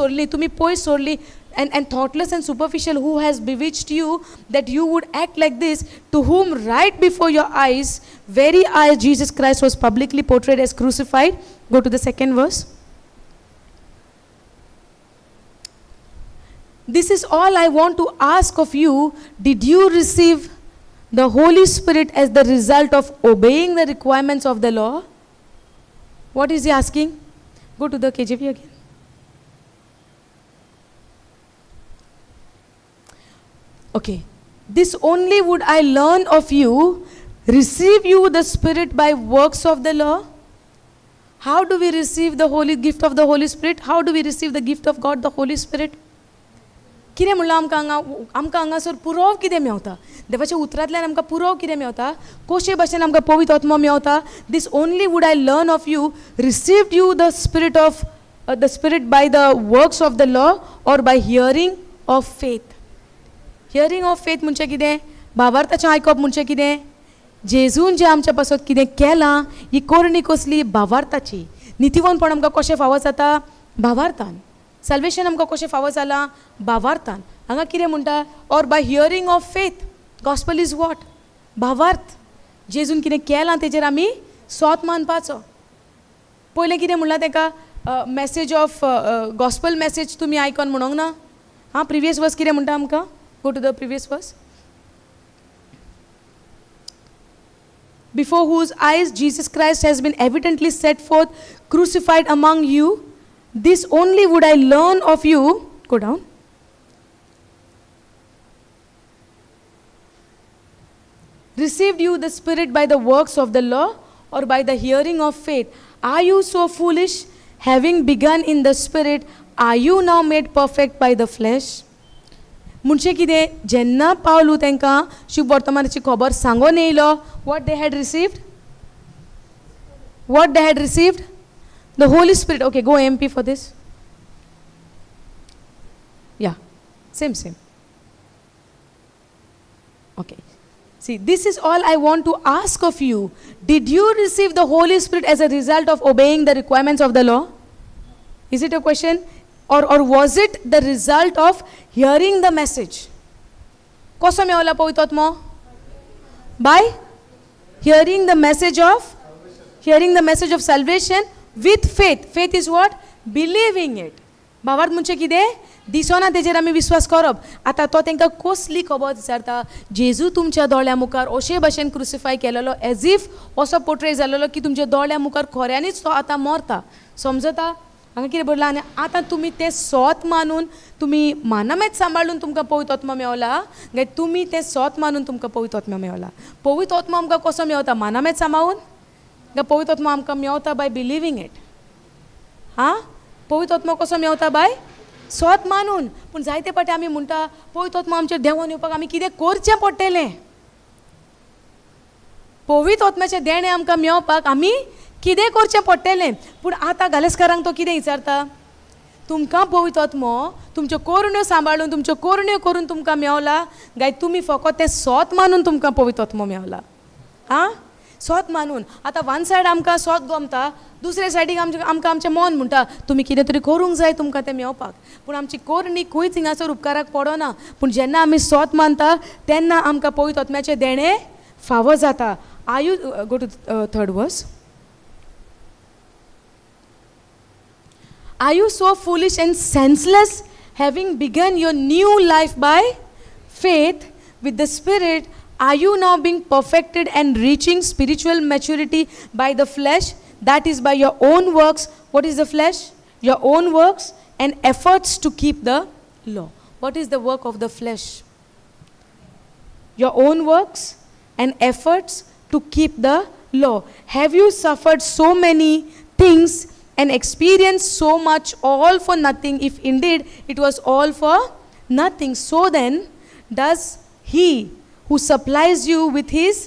सोडली and thoughtless and superficial, who has bewitched you that you would act like this, to whom right before your eyes, very eyes, Jesus Christ was publicly portrayed as crucified. Go to the second verse. This is all I want to ask of you. Did you receive the Holy Spirit as the result of obeying the requirements of the law? What is he asking? Go to the KJV again. Okay. This only would I learn of you. Receive you the Spirit by works of the law? How do we receive the holy gift of the Holy Spirit? How do we receive the gift of God, the Holy Spirit? कितें म्हणलां आमकां हांगासर पुराव कितें मेवता? देवाच्या उतरांतल्यान आमकां पुराव कितें मेवता? कशे भाशेन आमकां पवित्र आत्मा मेवता? This only would I learn of you. Received you the spirit by the works of the law or by hearing of faith? Hearing of faith म्हणजे कितें? भावार्थाचें आयकप म्हणजे कितें? जेजून जें आमच्या पासत कितें केलां ही करणी कसली? भावार्थाची. नितीवंतपण आमकां कशें फावो जाता? भावार्थान. सॅल्वेशन आमकां कशें फावो जालां? भावार्थान. हांगा कितें म्हणटा? Or by hearing of faith. Gospel is what? भावार्थ. जेजून कितें केलां तेजेर आमी सोत मानपाचो. पयलें कितें म्हणलां ताका मॅसेज ऑफ गॉस्पल मॅसेज तुमी आयकून म्हणूंक ना. प्रिवियस वर्स कितें म्हणटा आमकां? Go to the previous verse. Before whose eyes Jesus Christ has been evidently set forth, crucified among you. This only would I learn of you. Go down. Received you the Spirit by the works of the law or by the hearing of faith? Are you so foolish? Having begun in the Spirit, are you now made perfect by the flesh? म्हणजे कितें? जेन्ना पावलू तांकां शुभ वर्तमानाची खबर सांगून येयलो, what they had received? What they had received? The holy spirit. Okay, go MP for this. या same. Okay. See, this is all I want to ask of you. Did you receive the Holy Spirit as a result of obeying the requirements of the law? Is it a question? Or was it the result of hearing the message? कसो मेवला पवित्र आत्मा? By hearing the message of salvation with faith. Faith is what? Believing it. भावार्थ म्हणजे कितें? दिसोना तेजेर आमी विश्वास करप. आतां तो तांकां कसली खबर विचारता? जेजू तुमच्या दोळ्या मुखार अशे भाशेन क्रुसिफाय केलेलो, एज इफ असो पोर्ट्रे जालेलो की तुमच्या दोळ्या मुखार खऱ्यांनीच तो आतां मरता. समजता? हांगा कितें बरयलां? आनी आतां तुमी तें सोत मानून तुमी मानामेत सांबाळून तुमकां पवित्र आत्मा मेवला काय तुमी तें सोत मानून तुमकां पवित्र आत्मा मेवला? पवित्र आत्मा आमकां कसो मेवता? मानामेत सांबाळून काय पवित्र आत्मा आमकां मेवता बाय बिलिवींग इट? पवित्र आत्मा कसो मेवता? बाय सोत मानून. पूण जायते फावटी आमी म्हणटा पवित्र आत्मा आमचेर देंवोन येवपाक आमी कितें करचें पडटलें? पवित्र आत्म्याचें देणें आमकां मेवपाक आमी कितें करचें पडटलें? पूण आतां गालेस्कारांक तो कितें विचारता? तुमकां पवित्र आत्मो तुमच्यो कोरण्यो सांबाळून तुमच्यो कोरण्यो करून तुमकां मेवला गाय तुमी फकत तें सोत मानून तुमकां पवित्र आत्मो मेवला आं सोत मानून आतां वन सायड आमकां सोत गमता दुसरे सायडीक आमकां आमचें मन म्हणटा तुमी कितें तरी करूंक जाय तुमकां तें मेवपाक पूण आमची कोरणी खंयच हिंगासर उपकाराक पडना पूण जेन्ना आमी सोत मानता तेन्ना आमकां पवित्र आत्म्याचें देणें फावो जाता आयू go to third verse Are you so foolish and senseless, having begun your new life by faith with the Spirit? Are you now being perfected and reaching spiritual maturity by the flesh? That is by your own works. What is the flesh? Your own works and efforts to keep the law. What is the work of the flesh? Your own works and efforts to keep the law. Have you suffered so many things and experienced so much all for nothing, if indeed it was all for nothing? So then, does he who supplies you with his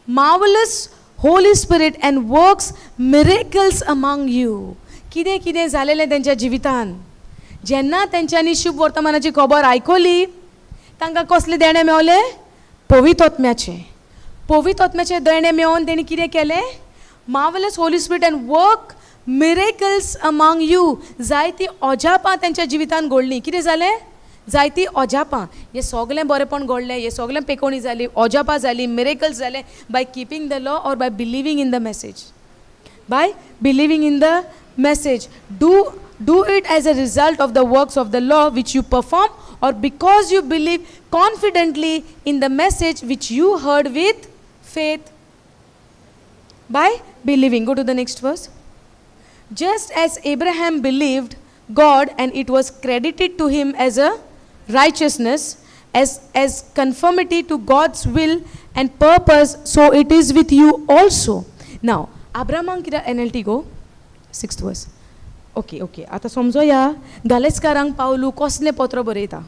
marvelous Holy Spirit and works miracles among you? किदें किदें जालेलें तेंच्या जिवितान जेन्ना तेंच्यांनी शुभ वर्तमानाची खबर आयकली तांकां कसले देणे मेवले पवित्र आत्म्याचे देणे मेळोवन तेणी कितें केलें marvelous Holy Spirit and work miracles among you. जायती अजापां तेंच्या जिवितान घडलीं कितें जालें जायती अजापां हें सगळें बरेंपण घडलें हें सगळें पेकोवणी जाली अजापां जाली मिरेकल्स जाले बाय कीपिंग द लॉ और by believing in the message by believing in the message. Do it as a result of the works of the law which you perform, or because you believe confidently in the message which you heard with faith. By believing. Go to the next verse. Just as Abraham believed God and it was credited to him as a righteousness, as conformity to God's will and purpose, so it is with you also. Now, Abraham kira NLT go 6th verse. Okay. आता समजोया गालेस्कारांक पावलू कसले पत्र बरयता.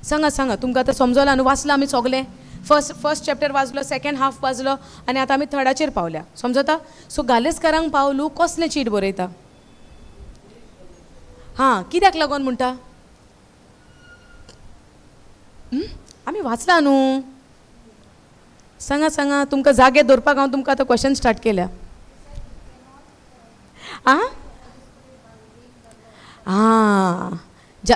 सांगा तुमकां आतां समजला न्हू वाचला आमी सगळे फर्स्ट चॅप्टर वाचलो सेकंड हाफ वाचलो आनी आतां आमी थर्डाचेर पावल्या समजता. सो गालेस्कारांक पावलू कसले चीट बरयता हां कित्याक लागून म्हणटा आमी वाचला न्हू. सांगा तुमकां जागे दवरपाक हांव तुमकां आतां क्वेश्चन स्टार्ट केल्या.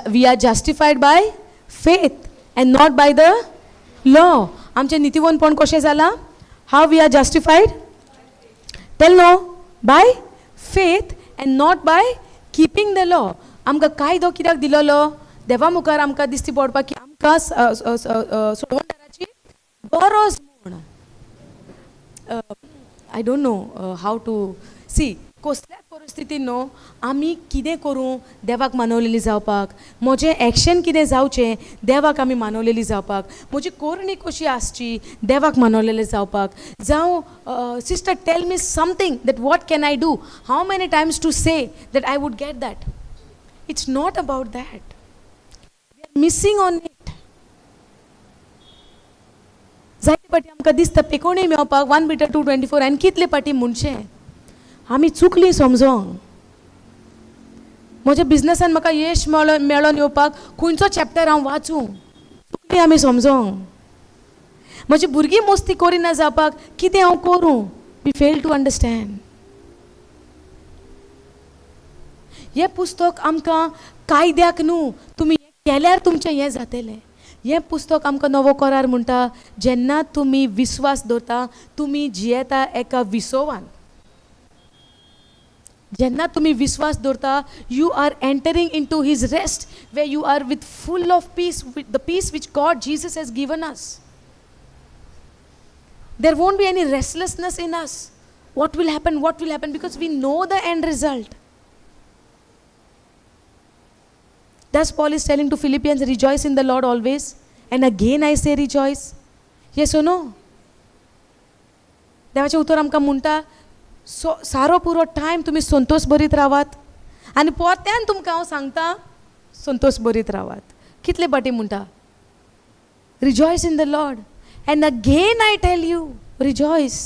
We are justified by faith and not by the law. आमचें नितीवनपण कशें जालां how we are justified tell no by faith and not by keeping the law. आमकां कायदो कित्याक दिलोलो देवा मुखार आमकां दिश्टी पडपाक की आमकां सोडवणदाराची गरज म्हूण. I don't know how to see कसल्याच परिस्थितीन न्हू आमी कितें करूं देवाक मानवलेली जावपाक म्हजें एक्शन कितें जावचें देवाक आमी मानवलेली जावपाक म्हजी कोरणी कशी आसची देवाक मानवलेले जावपाक जावं sister tell me something that what can I do how many times to say that I would get that. It's not about that. We are missing on it. जायते पाटी आमकां दिसता पेकोवणी मेळपाक 1 Peter 2:24 आनी कितले पाटी म्हणचें आमी चुकली समजोंक. म्हज्या बिजनसान म्हाका यश मेळोन येवपाक खंयचो चॅप्टर हांव वाचूं चुकली आमी समजोंक. म्हजी भुरगीं मस्ती करिना जावपाक कितें हांव करूं वी फेल टू अंडरस्टँड. हें पुस्तक आमकां कायद्याक न्हू तुमी हें केल्यार तुमचें हें जातलें. हें पुस्तक आमकां नवो करार म्हणटा जेन्ना तुमी विस्वास दवरता तुमी जियेता एका विसवान. जेन्ना तुमी विश्वास दवरता you are entering into his rest way you are with full of peace with the peace which God Jesus has given us. There won't be any restlessness in us. what will happen because we know the end result. Thus Paul is telling to Philippians, rejoice in the Lord always, and again I say rejoice. Yes or no? देवाचें उतर आमकां म्हणटा सारो पुरो time तुमी संतोष भरीत रावात आनी परत्यान तुमकां हांव सांगता संतोष भरीत रावात. कितले पाटी म्हणटा rejoice in the Lord and again I tell you rejoice.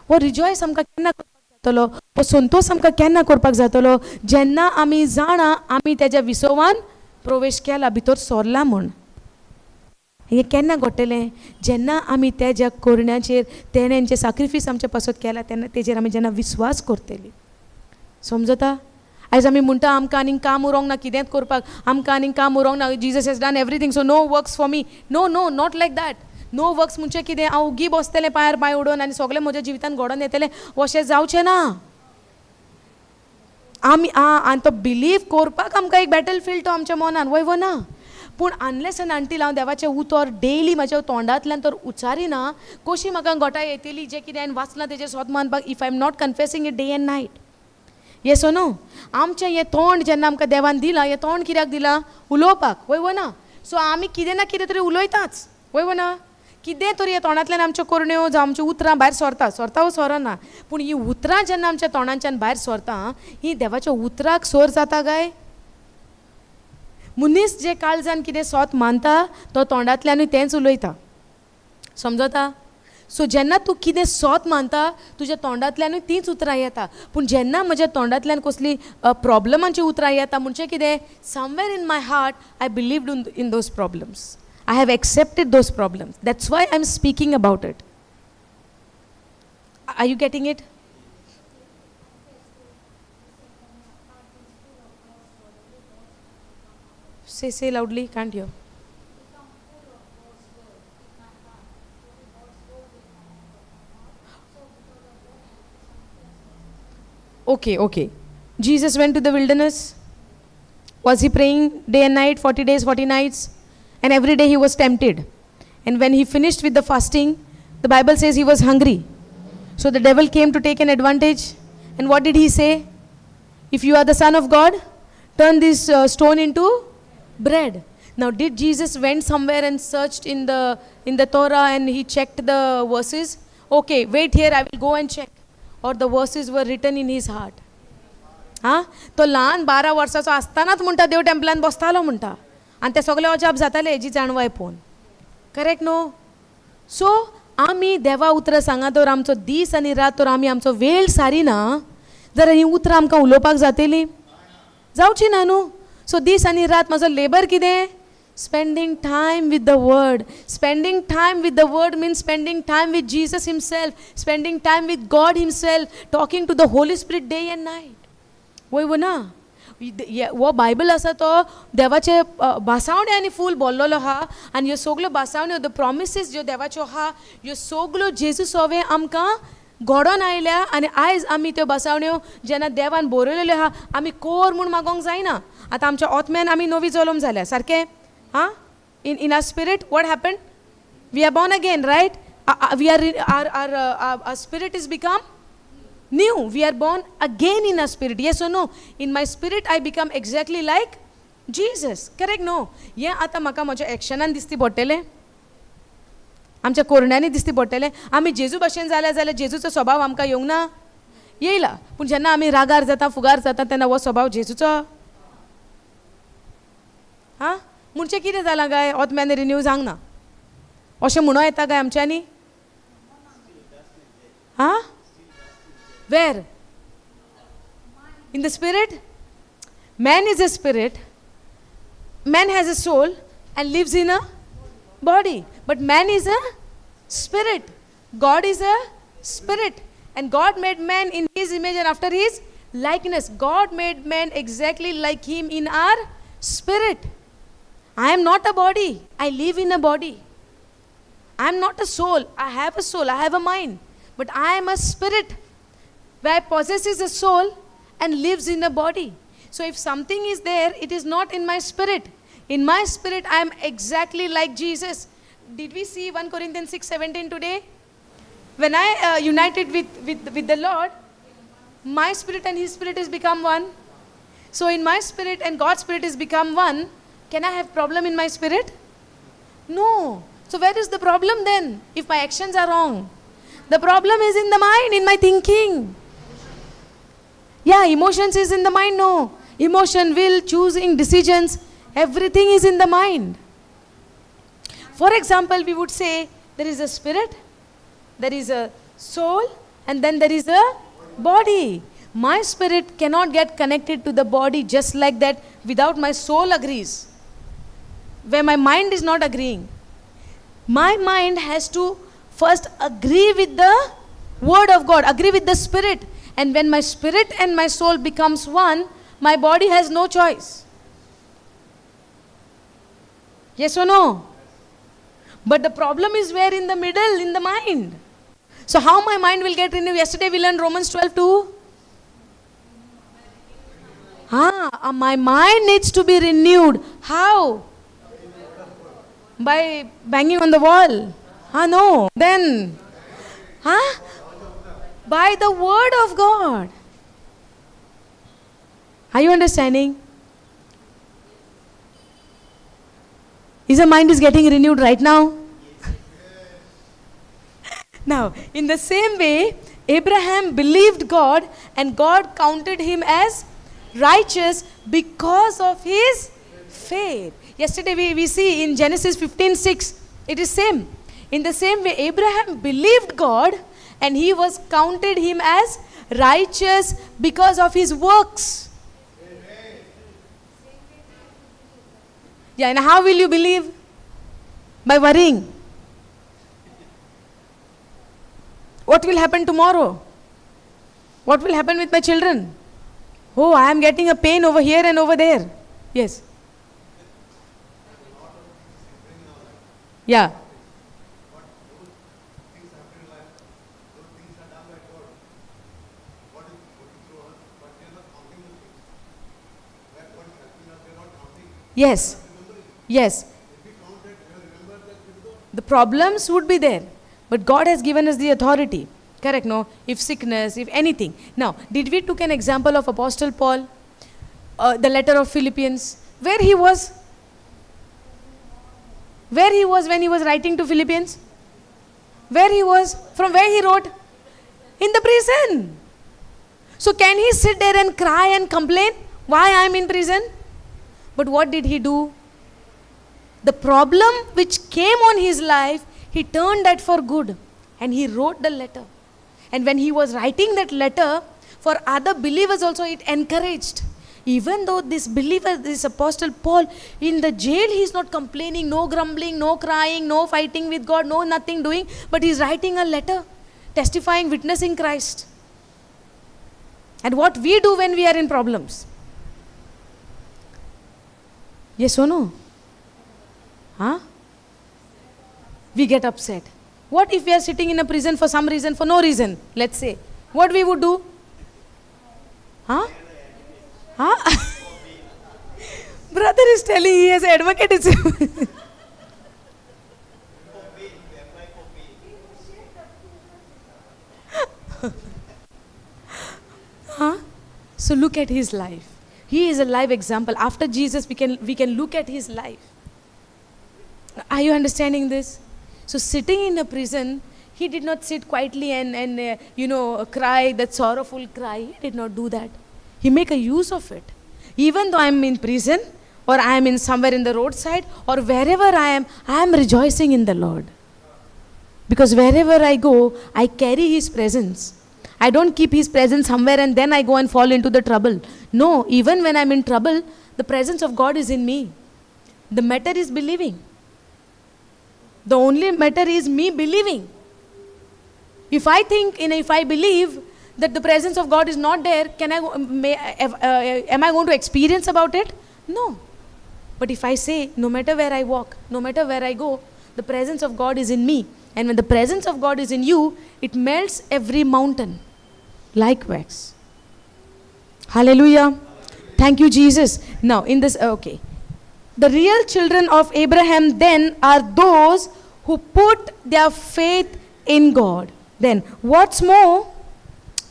हो रिजॉयस आमकां केन्ना करपाक जातलो हो संतोष आमकां केन्ना करपाक जातलो जेन्ना आमी जाणा आमी तेज्या विसवान प्रवेश केला भितर सरला म्हूण हें केन्ना घडटलें जेन्ना आमी तेज्या करण्याचेर तेणें जें सॅक्रिफायस आमचे पासत केला तेन्ना तेजेर आमी जेन्ना विश्वास करतली समजता आयज आमी म्हणटा आमकां आनीक काम उरोंक ना कितेंच करपाक आमकां आनीक काम उरोंक ना Jesus has done everything so no works for me no no not like that no works म्हणजे कितें हांव उगी बसतलें पांयार पांय उडोवन आनी सगळें म्हज्या जिवितान घडोवन येतलें अशें जावचें ना आमी आनी तो बिलीव करपाक आमकां एक बॅटल फील्ड तो आमच्या मनान वय ना पूण अनलेस एंड अंटील हांव देवाचें उतर डेली म्हज्या तोंडांतल्यान तर उच्चारिना कशी म्हाका घोटाय येतली जें कितें हांवें वाचलां तेजें स्वत मानपाक if I am not confessing it day and night yes no आमचें हें तोंड जेन्ना आमकां देवान दिलां हें तोंड कित्याक दिलां उलोवपाक वय ना सो आमी कितें ना कितें तरी उलयताच वय ना कितें तरी ह्या तोंडांतल्यान आमच्यो कोरण्यो जावं आमचीं उतरां भायर सरता वो सरना पूण हीं उतरां जेन्ना आमच्या तोंडांच्यान भायर सरता हीं देवाच्या उतराक सर जाता काय मनीस जे काळजान कितें स्वत मानता तो तोंडांतल्यानूय तेंच उलयता समजता सो जेन्ना तूं कितें स्वत मानता तुज्या तोंडांतल्यानूय तींच उतरां येता पूण जेन्ना म्हज्या तोंडांतल्यान कसली प्रॉब्लमांची उतरां येता म्हणजे कितें somewhere in my heart I believed in those problems I have accepted those problems. That's why I'm speaking about it. Are you getting it? Say loudly, can't hear. Okay. Jesus went to the wilderness. Was he praying day and night, 40 days, 40 nights? And every day he was tempted. And when he finished with the fasting, the Bible says he was hungry. So the devil came to take an advantage. And what did he say? If you are the Son of God, turn this stone into bread. Now did Jesus went somewhere and searched in the Torah and he checked the verses? Okay, wait here, I will go and check. Or the verses were written in his heart. तो ल्हान 12 वर्साचो आसतनाच म्हणटा देव टेंपलान बसतालो म्हणटा आनी ते सगळे अजाप जाताले हेजी जाणवाय पळोवन करेक्ट न्हू सो आमी देवा उतरां सांगा तर आमचो दीस आनी रात तर आमी आमचो वेळ सारिना जाल्यार ही उतरां आमकां उलोवपाक जातली जावची ना न्हू सो दीस आनी रात म्हाजो लेबर कितें spending time with the word spending time with the word means spending time with Jesus himself spending time with God himself talking to the holy spirit day and night वय ना वो बायबल आसा तो देवाचे बासावण्यांनी फूल भरलेलो आहा आनी ह्यो सगल्यो बासावण्यो द प्रॉमिसीस ज्यो देवाच्यो आहा ह्यो सगल्यो जेजू सोवे आमकां घडोवन आयल्या आनी आयज आमी त्यो बासावण्यो जेन्ना देवान बरयलेल्यो आहा आमी कोर म्हूण मागोंक जायना आतां आमच्या ओतम्यान आमी नवी जल्म जाल्या सारकें in our spirit what happen we are born again right we are spirit is become new we are born again in a spirit yes or no in my spirit I become exactly like Jesus correct no ये आता म्हाका म्हज्या एक्शनान दिसती पडटलें आमच्या कोरण्यांनी दिसती पडटलें आमी जेजू भशेन जाल्या जाल्यार जेजूचो स्वभाव आमकां येवंक ना येयला पूण जेन्ना आमी रागार जाता फुगार जाता तेन्ना हो स्वभाव जेजूचो म्हणचें कितें जालां काय ओतम्यान रिन्यू जावंक ना अशें म्हणूं येता काय आमच्यांनी Where? In the spirit? Man is a spirit. Man has a soul and lives in a body. But man is a spirit. God is a spirit. And God made man in his image and after his likeness. God made man exactly like him in our spirit. I am not a body. I live in a body. I am not a soul. I have a soul. I have a mind. But I am a spirit. Where possesses a soul and lives in a body. So if something is there, it is not in my spirit. In my spirit, I am exactly like Jesus. Did we see 1 Corinthians 6:17 today? When I united with the Lord, my spirit and his spirit has become one. So in my spirit and God's spirit has become one. Can I have problem in my spirit? No. So where is the problem then? If my actions are wrong. The problem is in the mind, in my thinking. Yeah, emotions is in the mind, no. Emotion, will, choosing, decisions, everything is in the mind. For example, we would say there is a spirit, there is a soul, and then there is a Body. My spirit cannot get connected to the body just like that without my soul agrees. Where my mind is not agreeing. My mind has to first agree with the word of God, agree with the spirit. And when my spirit and my soul becomes one, my body has no choice. Yes or no? But the problem is where in the middle, in the mind. So how my mind will get renewed? Yesterday we learned Romans 12 too. My mind needs to be renewed. How? By banging on the wall. No. Then, by the word of God. Are you understanding? Is the mind is getting renewed right now? Now, in the same way, Abraham believed God and God counted him as righteous because of his faith. Yesterday we see in Genesis 15:6, it is same. In the same way, Abraham believed God and he was counted him as righteous because of his works. Yeah, and how will you believe? By worrying. What will happen tomorrow? What will happen with my children? Oh, I am getting a pain over here and over there. Yes. Yeah. Yes. Yes. The problems would be there. But God has given us the authority. Correct, no? If sickness, if anything. Now, did we took an example of Apostle Paul? The letter of Philippians. Where he was? Where he was when he was writing to Philippians? Where he was? From where he wrote? In the prison. So can he sit there and cry and complain? Why I am in prison? But what did he do? The problem which came on his life, he turned that for good. And he wrote the letter. And when he was writing that letter, for other believers also it encouraged. Even though this believer, this Apostle Paul, in the jail he is not complaining, no grumbling, no crying, no fighting with God, no nothing doing. But he is writing a letter, testifying, witnessing Christ. And what we do when we are in problems? Yes or no? We get upset. What if we are sitting in a prison for some reason, for no reason, let's say. What we would do? Brother is telling he has advocatism. So look at his life. He is a live example. After Jesus, we can look at his life. Are you understanding this? So sitting in a prison, he did not sit quietly and cry, that sorrowful cry. He did not do that. He make a use of it. Even though I am in prison, or I am in somewhere in the roadside, or wherever I am rejoicing in the Lord. Because wherever I go, I carry his presence. I don't keep his presence somewhere and then I go and fall into the trouble. No, even when I am in trouble, the presence of God is in me. The matter is believing. The only matter is me believing. If I think, if I believe that the presence of God is not there, am I going to experience about it? No. But if I say, no matter where I walk, no matter where I go, the presence of God is in me. And when the presence of God is in you, it melts every mountain like wax. Hallelujah. Thank you, Jesus. Now, in this, okay. The real children of Abraham then are those who put their faith in God. Then, what's more,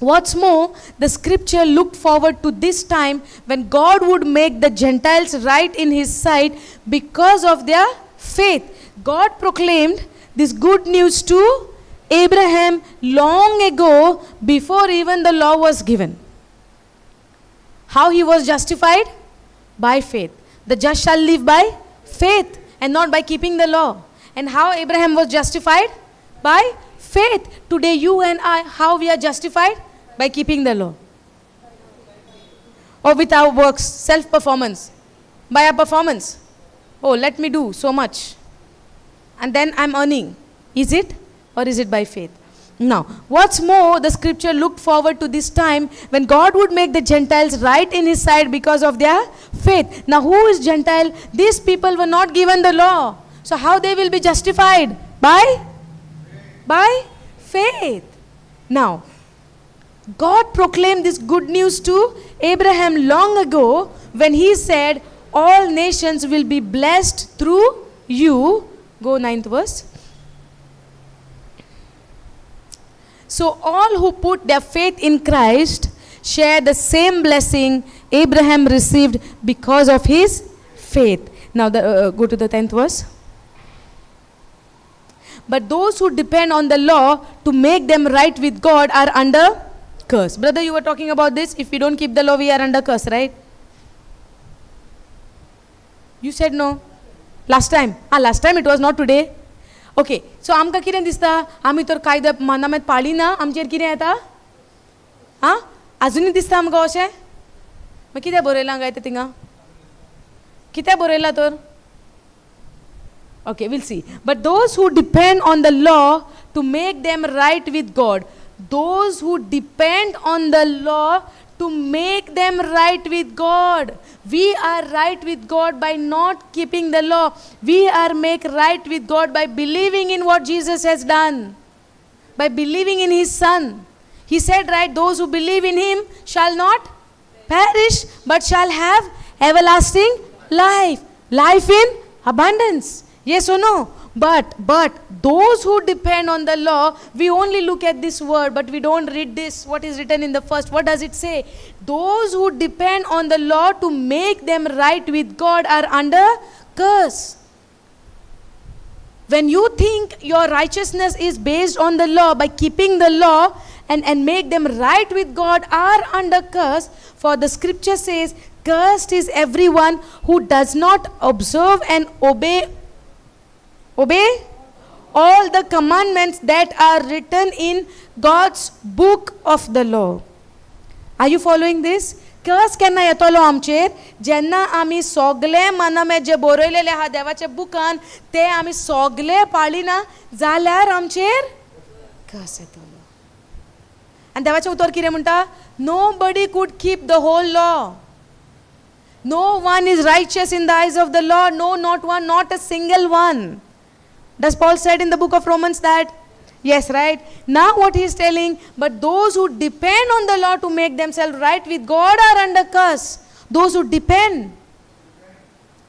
the scripture looked forward to this time when God would make the Gentiles right in his sight because of their faith. God proclaimed this good news to Abraham long ago, before even the law was given. How he was justified? By faith. The just shall live by faith and not by keeping the law. And how Abraham was justified? By faith. Today you and I, how we are justified? By keeping the law. Or with our works, self-performance. By our performance. Oh, let me do so much. And then I'm earning. Is it? Or is it by faith? Now, what's more, the scripture looked forward to this time when God would make the Gentiles right in his sight because of their faith. Now, who is Gentile? These people were not given the law. So how they will be justified? By faith. Now, God proclaimed this good news to Abraham long ago when he said, all nations will be blessed through you. Go 9th verse. So all who put their faith in Christ share the same blessing Abraham received because of his faith. Now go to the 10th verse. But those who depend on the law to make them right with God are under curse. Brother, you were talking about this. If we don't keep the law, we are under curse, right? You said no. Last time. Last time it was, not today. Okay. So आमकां कितें दिसता आमी तर कायदे मानामेत पाळिना आमचेर कितें येता अजुनूय दिसता आमकां अशें मागीर कितें बरयलां काय तें थिंगा कितें बरयलां तर Okay, we'll see. But those who depend on the law to make them right with God, those who depend on the law to make them right with God. We are right with God by not keeping the law. We are made right with God by believing in what Jesus has done, by believing in his Son. He said, right, those who believe in him shall not perish, but shall have everlasting life. Life in abundance. Yes or no? But those who depend on the law, we only look at this word, but we don't read this, what is written in the first. What does it say? Those who depend on the law to make them right with God are under curse. When you think your righteousness is based on the law, by keeping the law and make them right with God, are under curse. For the scripture says, cursed is everyone who does not observe and obey all the commandments that are written in God's book of the law. Are you following this? Curse केन्ना येतलो आमचेर जेन्ना आमी सगळे मनामे जे बरयलेले आहा देवाच्या बुकान ते आमी सगळे पाळिना जाल्यार आमचेर कर्स येतलो. आनी देवाचें उतर कितें म्हणटा? Nobody could keep the whole law. No one is righteous in the eyes of the Lord. No, not one, not a single one. Does Paul said in the book of Romans that? Yes, right? Now what he is telling, but those who depend on the law to make themselves right with God are under curse. Those who depend,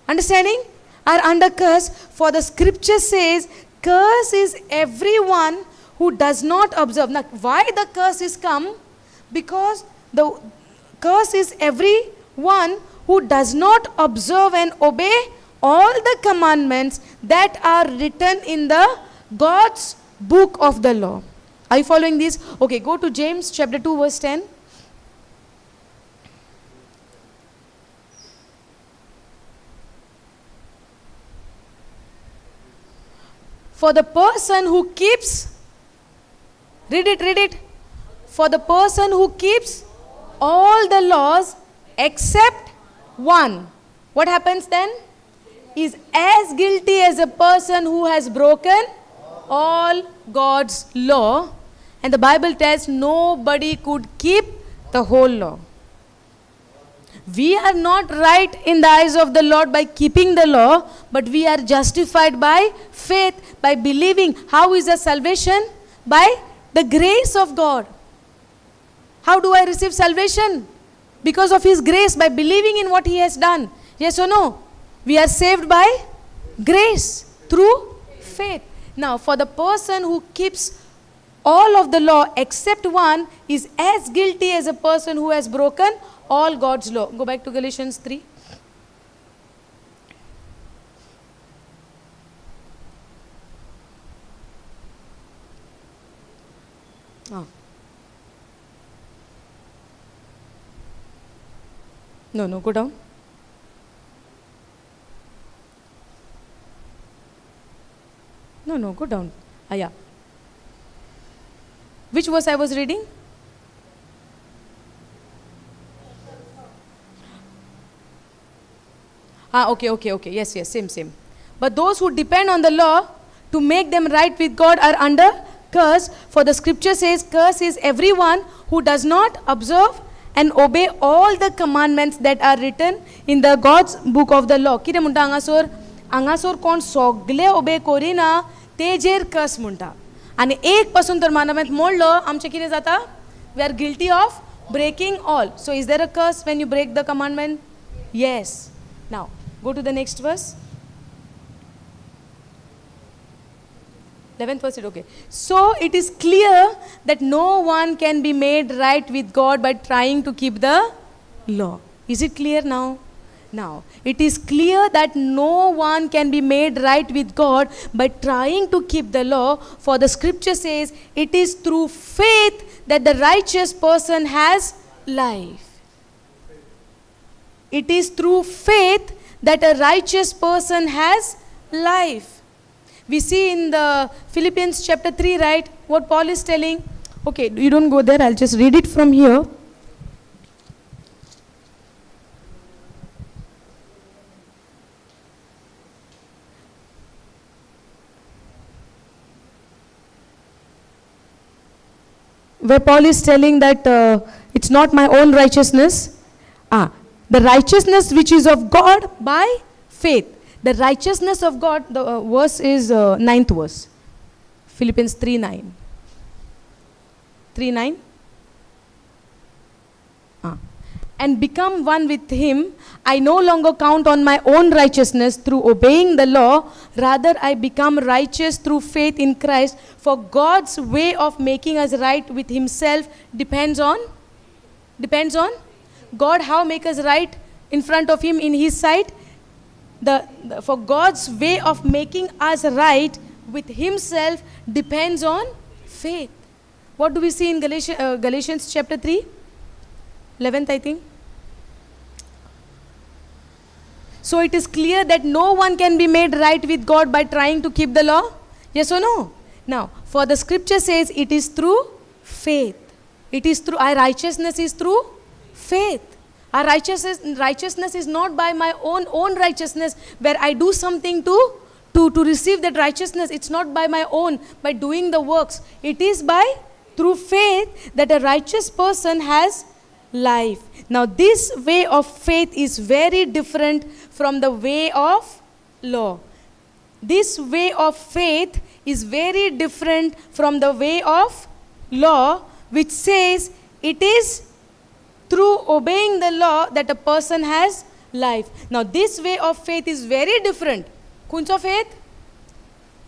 understanding, are under curse. For the scripture says, curse is everyone who does not observe. Now, why the curse is come? Because the curse is everyone who does not observe and obey all the commandments that are written in the God's book of the law. Are you following this? Okay, go to James chapter 2 verse 10. For the person who keeps, read it. For the person who keeps all the laws except one, what happens then? Is as guilty as a person who has broken all God's law. And the Bible tells nobody could keep the whole law. We are not right in the eyes of the Lord by keeping the law, but we are justified by faith, by believing. How is the salvation? By the grace of God. How do I receive salvation? Because of his grace, by believing in what he has done. Yes or no? We are saved by grace through faith. Now, for the person who keeps all of the law except one is as guilty as a person who has broken all God's law. Go back to Galatians 3. No, go down. No, go down. Yeah. Which verse I was reading? Okay. Yes, same. But those who depend on the law to make them right with God are under curse. For the scripture says, curse is everyone who does not observe and obey all the commandments that are written in the God's book of the law. कितें म्हणटा हांगासोर कोण सगळे ओबे करिना तेजेर कर्स म्हणटा. आनी एक पासून तर मानमेंट मोडलो आमचें कितें जाता? We are guilty of breaking all. So is there a curse when you break the commandment? Yes. Now go to the next verse. 11th verse, okay. So it is clear that no one can be made right with God by trying to keep the law. Is it clear now? Now, it is clear that no one can be made right with God by trying to keep the law, for the scripture says it is through faith that the righteous person has life. It is through faith that a righteous person has life. We see in the Philippians chapter 3, right, what Paul is telling. Okay, you don't go there, I'll just read it from here. Where Paul is telling that it's not my own righteousness. The righteousness which is of God by faith. The righteousness of God, the verse is 9th verse. Philippians 3:9. 3:9. And become one with him. I no longer count on my own righteousness through obeying the law. Rather, I become righteous through faith in Christ. For God's way of making us right with himself depends on God. How make us right in front of him in his sight? For God's way of making us right with himself depends on faith. What do we see in Galatians chapter 3? 11th, I think. So it is clear that no one can be made right with God by trying to keep the law. Yes or no? Now, for the scripture says it is through faith. It is through, our righteousness is through faith. Our righteousness is not by my own righteousness, where I do something to receive that righteousness. It's not by my own, by doing the works. It is by through faith that a righteous person has life. Now this way of faith is very different from the way of law. This way of faith is very different from the way of law, which says it is through obeying the law that a person has life. Now this way of faith is very different. Kuncha faith?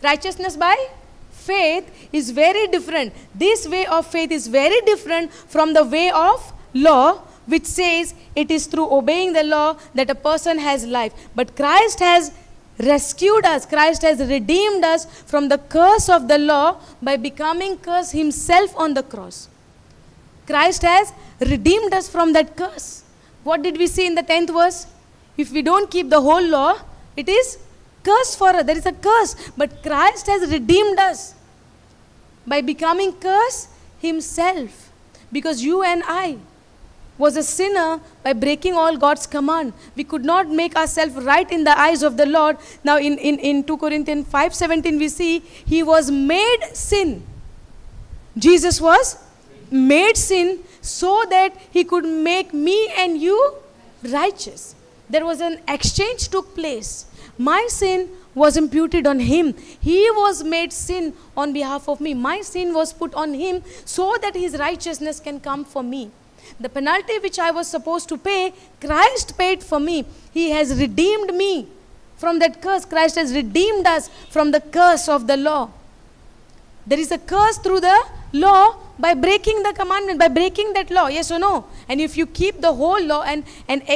Righteousness by faith is very different. This way of faith is very different from the way of law, which says it is through obeying the law that a person has life. But Christ has rescued us. Christ has redeemed us from the curse of the law by becoming curse himself on the cross. Christ has redeemed us from that curse. What did we see in the 10th verse? If we don't keep the whole law, it is curse for us. There is a curse. But Christ has redeemed us by becoming curse himself. Because you and I was a sinner by breaking all God's command. We could not make ourselves right in the eyes of the Lord. Now in 2 Corinthians 5:17 we see he was made sin. Jesus was made sin so that he could make me and you righteous. There was an exchange took place. My sin was imputed on him. He was made sin on behalf of me. My sin was put on him so that his righteousness can come for me. The penalty which I was supposed to pay, Christ paid for me. He has redeemed me from that curse. Christ has redeemed us from the curse of the law. There is a curse through the law by breaking the commandment, by breaking that law. Yes or no? And if you keep the whole law and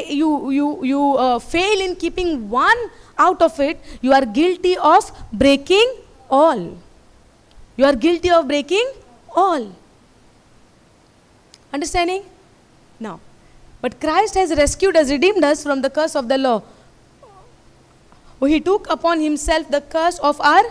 you fail in keeping one out of it, you are guilty of breaking all. You are guilty of breaking all. Understanding? Now, but Christ has rescued us, redeemed us from the curse of the law. He took upon himself the curse of our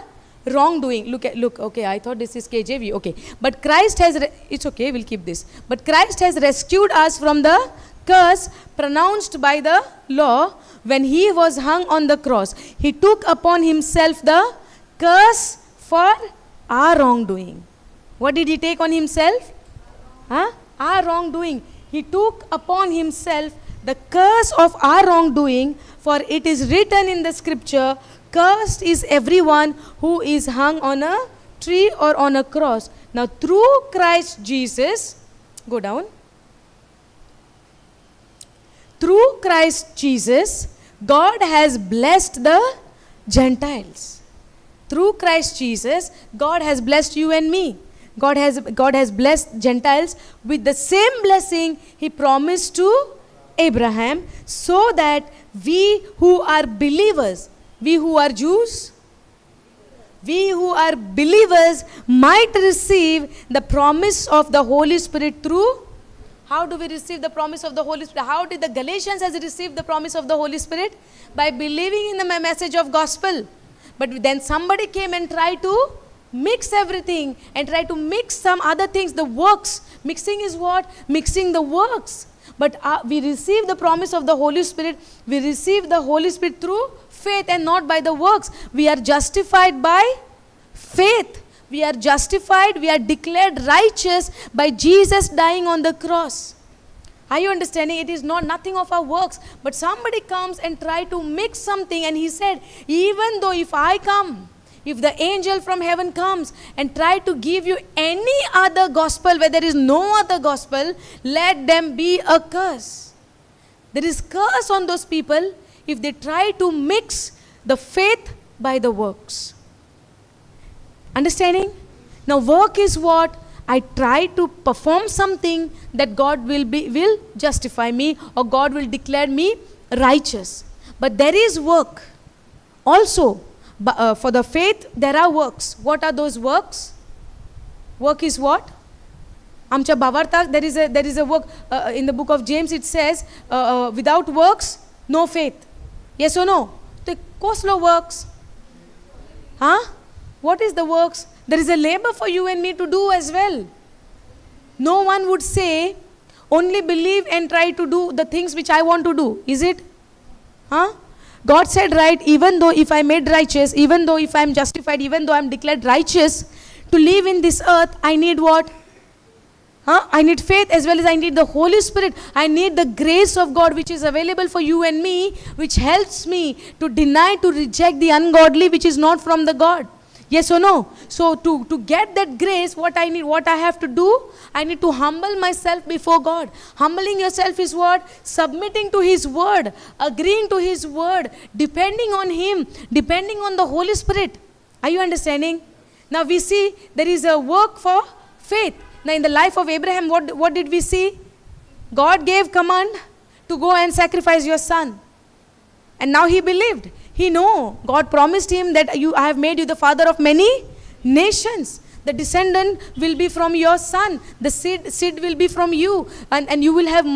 wrongdoing. Look, okay, I thought this is KJV, okay. But Christ has, it's okay, we'll keep this. But Christ has rescued us from the curse pronounced by the law, when he was hung on the cross, he took upon himself the curse for our wrongdoing. What did he take on himself? Our wrongdoing. He took upon himself the curse of our wrongdoing, for it is written in the scripture, cursed is everyone who is hung on a tree or on a cross. Now through Christ Jesus, go down. Through Christ Jesus, God has blessed the Gentiles. Through Christ Jesus, God has blessed you and me. God has blessed Gentiles with the same blessing he promised to Abraham, so that we who are believers, we who are Jews, we who are believers might receive the promise of the Holy Spirit through. How do we receive the promise of the Holy Spirit? How did the Galatians has received the promise of the Holy Spirit? By believing in the message of gospel. But then somebody came and tried to mix everything and try to mix some other things, the works. Mixing is what? Mixing the works. But we receive the promise of the Holy Spirit. We receive the Holy Spirit through faith and not by the works. We are justified by faith. We are justified, we are declared righteous by Jesus dying on the cross. Are you understanding? It is nothing of our works. But somebody comes and try to mix something, and he said, even though if I come, if the angel from heaven comes and try to give you any other gospel where there is no other gospel, let them be a curse. There is curse on those people if they try to mix the faith by the works. Understanding? Now work is what? I try to perform something that God will justify me, or God will declare me righteous. But there is work. Also, for the faith, there are works. What are those works? Work is what? Amcha Bhavartak, there is a work in the book of James. It says, without works, no faith. Yes or no? The Koslo works. What is the works? There is a labor for you and me to do as well. No one would say, only believe and try to do the things which I want to do. Is it? God said, right, even though if I am made righteous, even though if I am justified, even though I am declared righteous, to live in this earth, I need what? I need faith as well as I need the Holy Spirit. I need the grace of God which is available for you and me, which helps me to deny, to reject the ungodly which is not from the God. Yes or no? So to get that grace, what I need, what I have to do, I need to humble myself before God. Humbling yourself is what? Submitting to His word, agreeing to His word, depending on Him, depending on the Holy Spirit. Are you understanding? Now we see there is a work for faith. Now in the life of Abraham, what did we see? God gave command to go and sacrifice your son. And now he believed. He know. God promised him that I have made you the father of many nations. The descendant will be from your son. The seed will be from you. And you will have,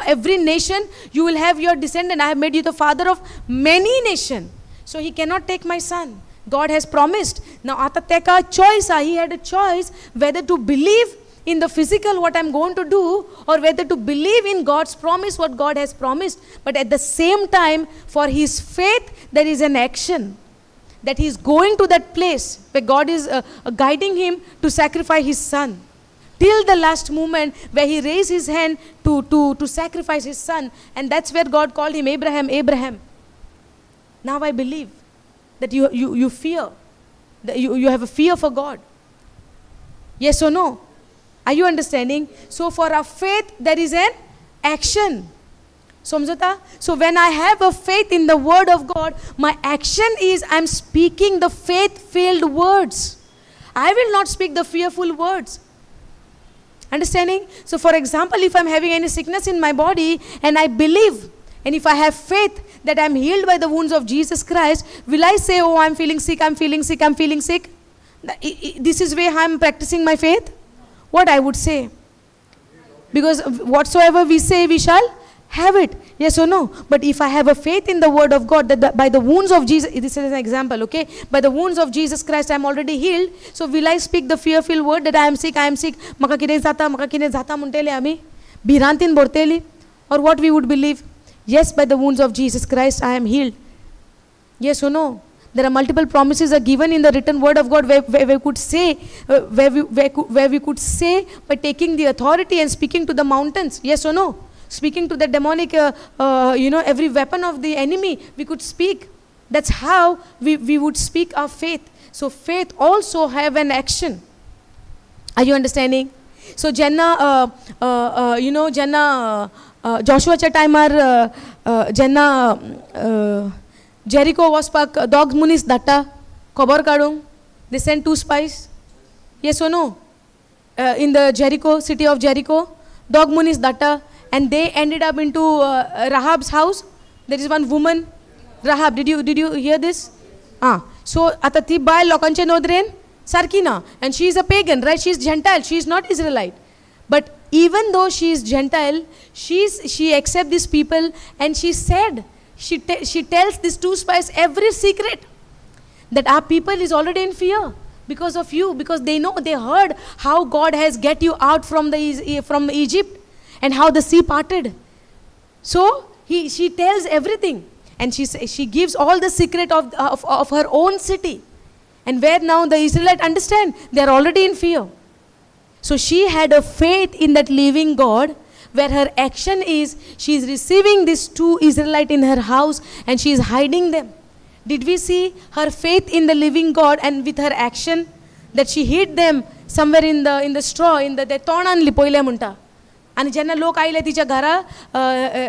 every nation, you will have your descendant. I have made you the father of many nations. So he cannot take my son. God has promised. Now, Atateka choice, he had a choice whether to believe in the physical what I'm going to do, or whether to believe in God's promise, what God has promised. But at the same time, for his faith, there is an action. That he is going to that place where God is guiding him to sacrifice his son. Till the last moment where he raised his hand to sacrifice his son. And that's where God called him Abraham, Abraham. Now I believe that you fear. That you have a fear for God. Yes or no? Are you understanding? So for our faith, there is an action. Somjata? So when I have a faith in the word of God, my action is I'm speaking the faith-filled words. I will not speak the fearful words. Understanding? So for example, if I'm having any sickness in my body and I believe, and if I have faith that I'm healed by the wounds of Jesus Christ, will I say, oh, I'm feeling sick, I'm feeling sick, I'm feeling sick? This is where I'm practicing my faith? What I would say? Because whatsoever we say, we shall have it. Yes or no? But if I have a faith in the word of God, that by the wounds of Jesus, this is an example, okay? By the wounds of Jesus Christ, I am already healed. So will I speak the fearful word that I am sick, maka kine zata muntele ami? Birantin borteli? Or what we would believe? Yes, by the wounds of Jesus Christ, I am healed. Yes or no? There are multiple promises are given in the written word of God where we could say, where we could say by taking the authority and speaking to the mountains. Yes or no? Speaking to the demonic, every weapon of the enemy, we could speak. That's how we would speak our faith. So faith also have an action. Are you understanding? So Jenna, Joshuaच्या टायमार जेन्ना Jericho वचपाक दोग मनीस धाडटा खबर काडूंक. They sent 2 spies. Yes or no? In the Jericho, city of Jericho, दोग मनीस धाडटा, and they ended up into Rahab's house. There is one woman, Rahab. Did you hear this? So आता ती बाय लोकांचे नदरेन सारकी ना, and she is a pagan, right? She is Gentile. She is not Israelite. But even though she is Gentile, she accepts these people, and she said, she tells these 2 spies every secret, that our people is already in fear because of you, because they heard how God has get you out from Egypt and how the sea parted. So she tells everything, and she gives all the secret of her own city, and where now the Israelites understand they are already in fear. So she had a faith in that living God, where her action is, she is receiving these 2 Israelites in her house and she is hiding them. Did we see her faith in the living God, and with her action that she hid them somewhere in the straw, in the तोंड आणली पयले म्हणटा. आनी जेन्ना लोक आयले तिच्या घरा,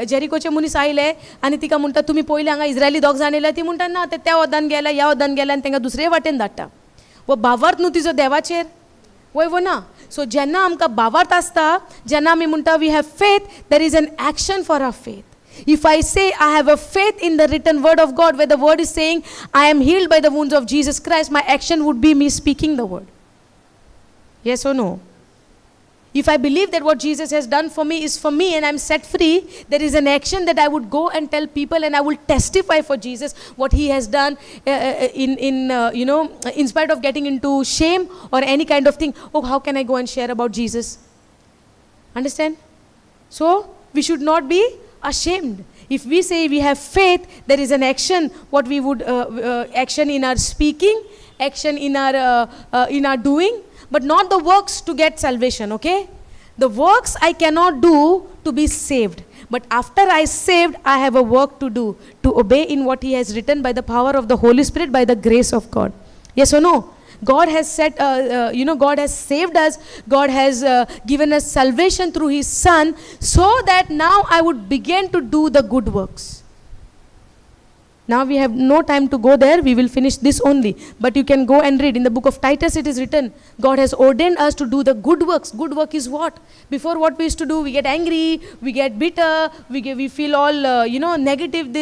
जेरिकोचे मनीस आयले आनी तिका म्हणटा तुमी पयले हांगा इस्रायली दोग जाण येयल्या. ती म्हणटा ना, ते त्या वदान गेल्या, ह्या वदान गेल्या, आनी तांकां दुसरे वाटेन धाडटा. वो भावार्थ न्हू तिजो देवाचेर, वय वो ना. सो जेन्ना आमकां भावार्थ आसता, जेन्ना आमी म्हणटा we have faith, there is an action for our faith. If I say I have a faith in the written word of God, where the word is saying I am healed by the wounds of Jesus Christ, my action would be me speaking the word. Yes or no? If I believe that what Jesus has done for me is for me and I'm set free, there is an action that I would go and tell people, and I will testify for Jesus what he has done in spite of getting into shame or any kind of thing. Oh, how can I go and share about Jesus? Understand? So we should not be ashamed. If we say we have faith, there is an action, what we would action in our speaking, action in our doing, but not the works to get salvation. Okay, the works I cannot do to be saved, but after I saved, I have a work to do, to obey in what he has written by the power of the Holy Spirit, by the grace of God. Yes or no? God has said, God has saved us. God has given us salvation through his Son, so that now I would begin to do the good works. Now we have no time to go there. We will finish this only. But you can go and read. In the book of Titus it is written, God has ordained us to do the good works. Good work is what? Before, what we used to do, we get angry, we get bitter, we feel all, negative,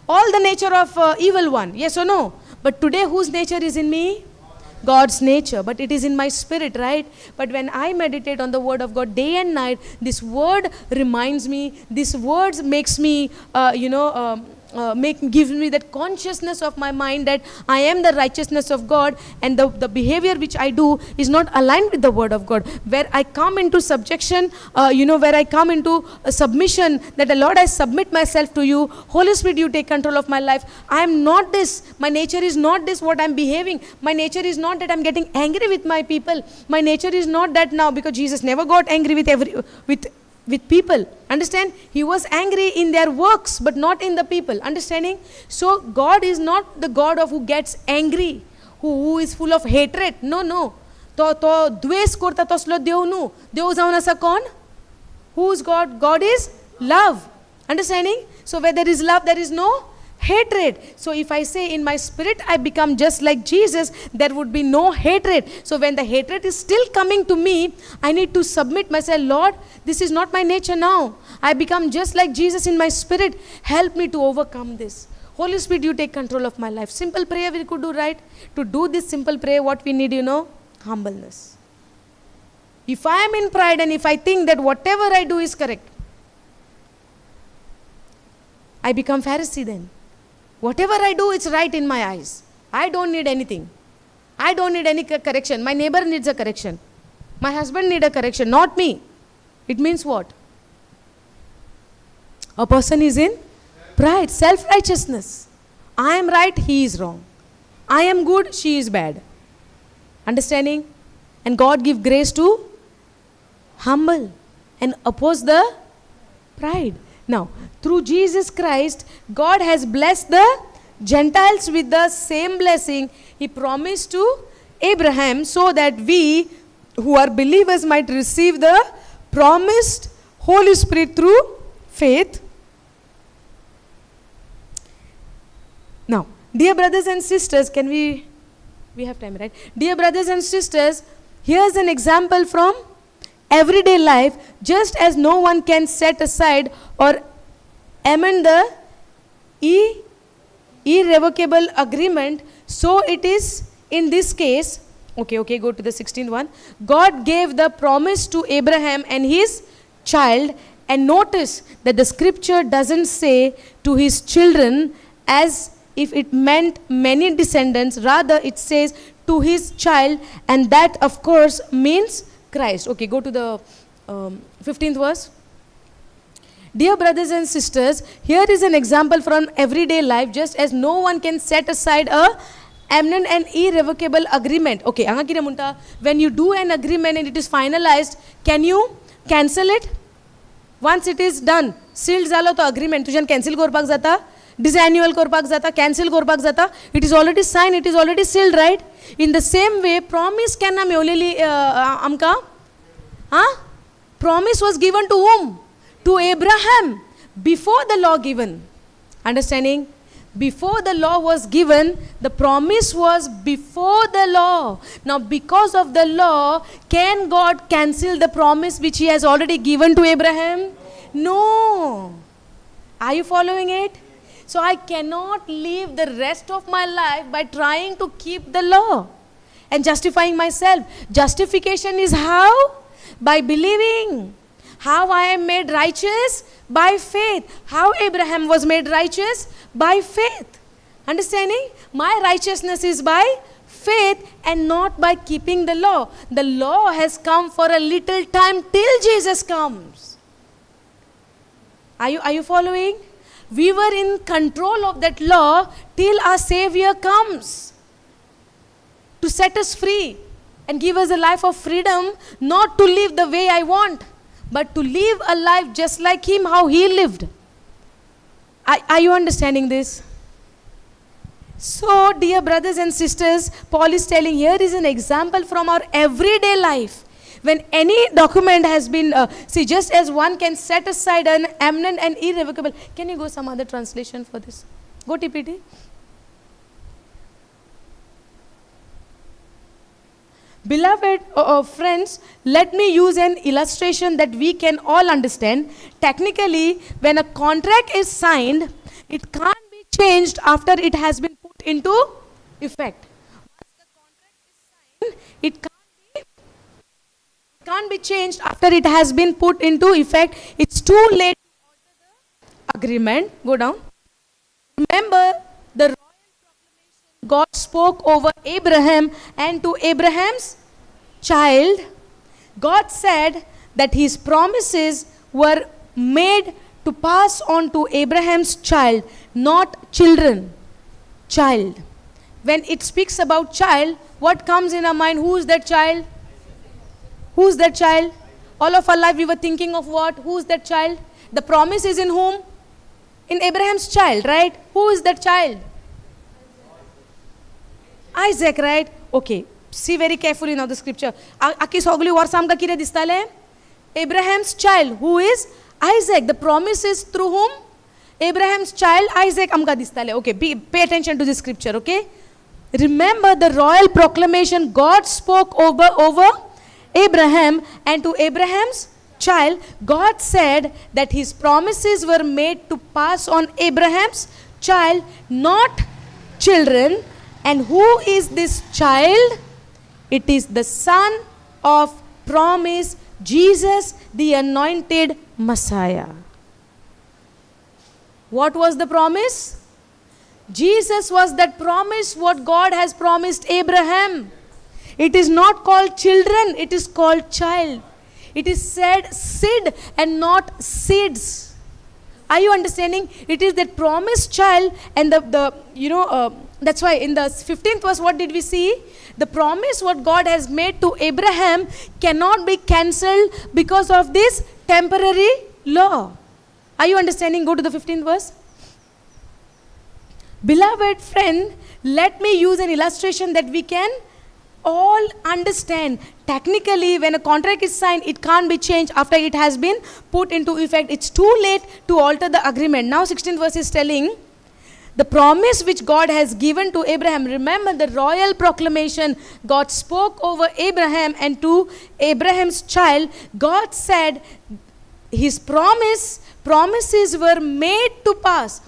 all the nature of evil one. Yes or no? But today, whose nature is in me? God's nature. But it is in my spirit, right? But when I meditate on the word of God day and night, this word reminds me, this word makes me, gives me that consciousness of my mind that I am the righteousness of God, and the behavior which I do is not aligned with the word of God. Where I come into subjection, where I come into submission, that the Lord, I submit myself to you. Holy Spirit, you take control of my life. I am not this. My nature is not this, what I am behaving. My nature is not that I am getting angry with my people. My nature is not that now, because Jesus never got angry with people. Understand? He was angry in their works, but not in the people. Understanding? So God is not the God of who gets angry, who is full of hatred. No. To dves korta toslo Dev nu. Dev jaun asa kon? Who is God? God is love. Understanding? So where there is love, there is no hatred. So if I say in my spirit I become just like Jesus, there would be no hatred. So when the hatred is still coming to me, I need to submit myself. Lord, this is not my nature now. I become just like Jesus in my spirit. Help me to overcome this. Holy Spirit, you take control of my life. Simple prayer we could do, right? To do this simple prayer, what we need, humbleness. If I am in pride and if I think that whatever I do is correct, I become Pharisee then. Whatever I do, it's right in my eyes. I don't need anything. I don't need any correction. My neighbor needs a correction. My husband needs a correction, not me. It means what? A person is in pride, self-righteousness. I am right, he is wrong. I am good, she is bad. Understanding? And God give grace to humble and oppose the pride. Now, through Jesus Christ, God has blessed the Gentiles with the same blessing He promised to Abraham, so that we who are believers might receive the promised Holy Spirit through faith. Now, dear brothers and sisters, can we have time, right? Dear brothers and sisters, here's an example from everyday life. Just as no one can set aside or amend the irrevocable agreement, so it is in this case. Okay, go to the 16th one. God gave the promise to Abraham and his child, and notice that the scripture doesn't say to his children as if it meant many descendants. Rather, it says to his child, and that of course means Christ. Okay, go to the 15th verse. Dear brothers and sisters, here is an example from everyday life. Just as no one can set aside a eminent and irrevocable agreement. Okay, when you do an agreement and it is finalized, can you cancel it? Once it is done, sealed zalo to agreement, तुझ्यान cancel करपाक जाता, disannul करपाक जाता, cancel करपाक जाता. It is already signed, it is already sealed, right? In the same way, promise केन्ना मेवलेली आमका? Promise was given to whom? To Abraham before the law given. Understanding? Before the law was given, the promise was before the law. Now, because of the law, can God cancel the promise which He has already given to Abraham? No. Are you following it? So, I cannot live the rest of my life by trying to keep the law and justifying myself. Justification is how? By believing. How I am made righteous? By faith. How Abraham was made righteous? By faith. Understanding? My righteousness is by faith and not by keeping the law. The law has come for a little time till Jesus comes. Are you following? We were in control of that law till our Savior comes to set us free and give us a life of freedom, not to live the way I want, but to live a life just like Him, how He lived. Are you understanding this? So, dear brothers and sisters, Paul is telling here is an example from our everyday life. When any document has been, see, just as one can set aside an eminent and irrevocable. Can you go some other translation for this? Go TPT. Beloved friends, let me use an illustration that we can all understand. Technically, when a contract is signed, it can't be changed after it has been put into effect. Once the contract is signed, it can't be changed after it has been put into effect. It's too late to alter the agreement. Go down. Remember the royal proclamation God spoke over Abraham and to Abraham's child. God said that His promises were made to pass on to Abraham's child, not children. Child. When it speaks about child, what comes in our mind? Who is that child? Who's that child? All of our life we were thinking of what? Who's that child? The promise is in whom? In Abraham's child, right? Who is that child? Isaac, right? Okay. See very carefully now the scripture. Aki sogli warsa amka kire distale? Abraham's child. Who is? Isaac. The promise is through whom? Abraham's child, Isaac amka distale. Okay. Pay attention to this scripture, okay? Remember the royal proclamation God spoke over Abraham and to Abraham's child. God said that His promises were made to pass on Abraham's child, not children. And who is this child? It is the son of promise, Jesus, the anointed Messiah. What was the promise? Jesus was that promise what God has promised Abraham. It is not called children, it is called child. It is said seed and not seeds. Are you understanding? It is that promised child, and that's why in the 15th verse, what did we see? The promise what God has made to Abraham cannot be cancelled because of this temporary law. Are you understanding? Go to the 15th verse. Beloved friend, let me use an illustration that we can all understand. Technically, when a contract is signed, it can't be changed after it has been put into effect. It's too late to alter the agreement. Now 16th verse is telling the promise which God has given to Abraham. Remember the royal proclamation God spoke over Abraham and to Abraham's child. God said his promises were made to pass.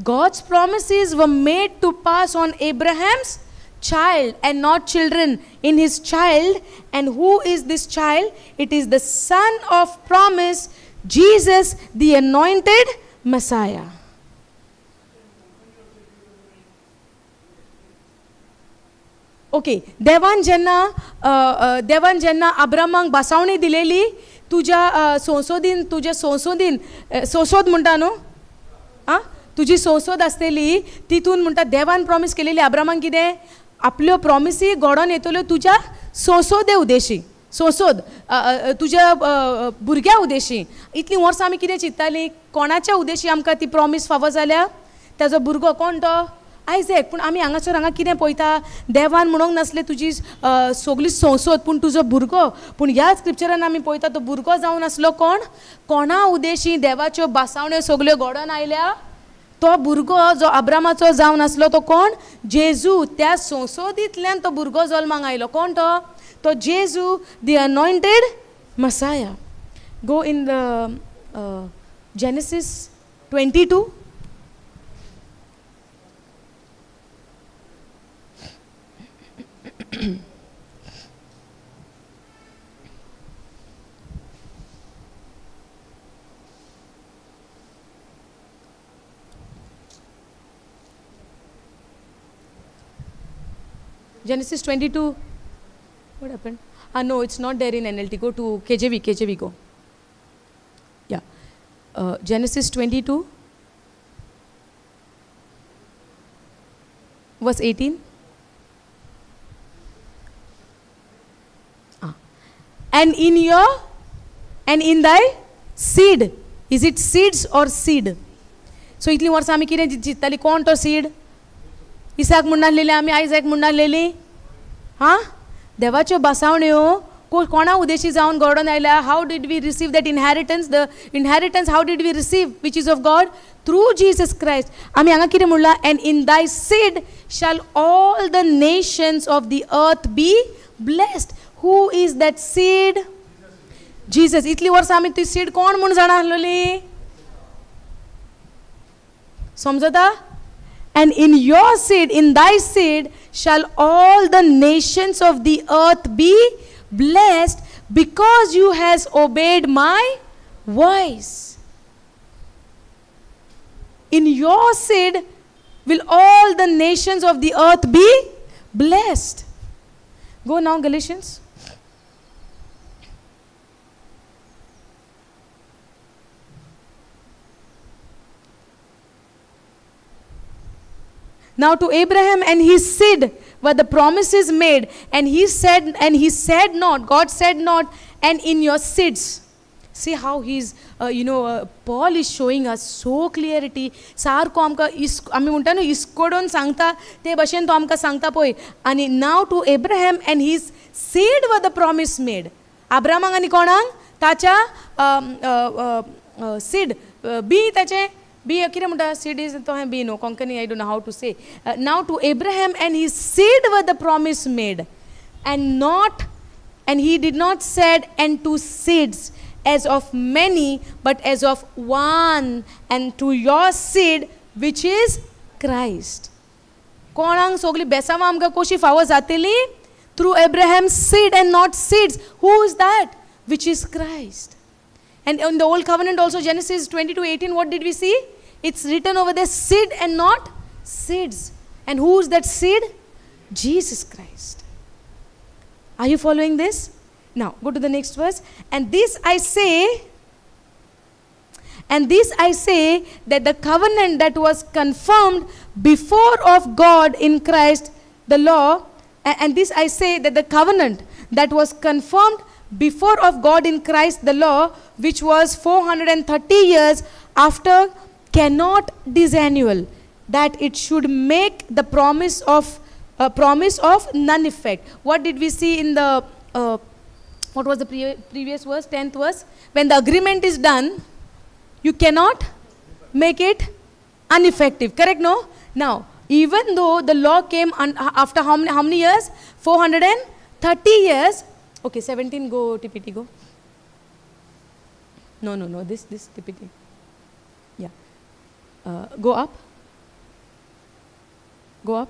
God's promises were made to pass on Abraham's child and not children in his child. And who is this child? It is the son of promise, Jesus, the anointed Messiah. Okay, देवान जेन्ना अब्रामांक बसावणी दिलेली तुझ्या संसोदीन म्हणटा न्हू तुजी संसद आसलेली तितून म्हणटा देवान प्रॉमिस केलेली अब्रामांक कितें आपल्यो प्रॉमिसी घडोवन येतल्यो तुज्या संसदे उद्देशी संसद तुज्या भुरग्या उद्देशी इतलीं वर्सां आमी कितें चिंत्तालीं कोणाच्या उद्देशी आमकां ती प्रॉमिस फावो जाल्या ताजो भुरगो कोण तो आयझॅक पूण आमी हांगा कितें पळयता देवान म्हणूंक नासलें तुजी सगळी संसद पूण तुजो भुरगो पूण ह्या स्क्रिप्चरान आमी पळयता तो भुरगो जावन आसलो कोणा उद्देशी देवाच्यो बासावण्यो सगल्यो घडोवन आयल्या तो भुरगो जो अब्रामाचो जावन आसलो तो कोण जेजू त्या संसदींतल्यान तो भुरगो जल्माक आयलो कोण तो जेजू the anointed messiah go in the Genesis 22 Genesis 22. What happened? No, it's not there in NLT. Go to KJV go. Yeah. Genesis 22, verse 18. And in thy seed. Is it seeds or seed? So इतली वर्सां आमी कितें चिंत्तालीं कोण तो seed Isaac म्हणून आसलेली आमी Isaac म्हणून आसलेली देवाच्यो बासावण्यो कोणा उद्देशी जावन घडोवन आयल्या how did we receive that inheritance the inheritance how did we receive which is of God through Jesus Christ आमी हांगा कितें म्हणलां and in thy seed shall all the nations of the earth be blessed who is that seed Jesus इतली वर्सां आमी ती seed कोण म्हूण जाणा आसलेली समजता And in your seed, in thy seed, shall all the nations of the earth be blessed because you has obeyed my voice. In your seed will all the nations of the earth be blessed. Go now, Galatians. Now to Abraham and his seed were the promises made, and he said not, God said not, and in your seeds. See how he's, Paul is showing us so clarity. सारको आमकां आमी म्हणटा न्हू इस्कोडून सांगता ते भशेन तो आमकां सांगता पळय. आनी now to Abraham and his seed were the promise made. अब्रामाक आनी कोणाक ताच्या seed बी ताचे बी कितें म्हणटा सीड इज तो बी नो Konkani I don't know how to say now to Abraham and his seed were the promise made and he did not said and to seeds as of many but as of one and to your seed which is Christ. कोणाक सगळी बेसांवां आमकां कशी फावो जातली through Abraham's seed and not seeds. Who is that? Which is Christ. And in the old covenant also, Genesis 22:18, what did we see? It's written over there, seed and not seeds. And who is that seed? Jesus Christ. Are you following this? Now, go to the next verse. And this I say, And this I say, that the covenant that was confirmed before of God in Christ, the law, and this I say, that the covenant that was confirmed before of God in Christ, the law, which was 430 years after, cannot disannul, that it should make the promise of none effect. What did we see in the what was the previous verse, 10th verse? When the agreement is done, you cannot make it ineffective. Correct? No? Now, even though the law came after how many years? 430 years. Okay, 17, go TPT, go. No, this TPT. Yeah. Go up. Go up.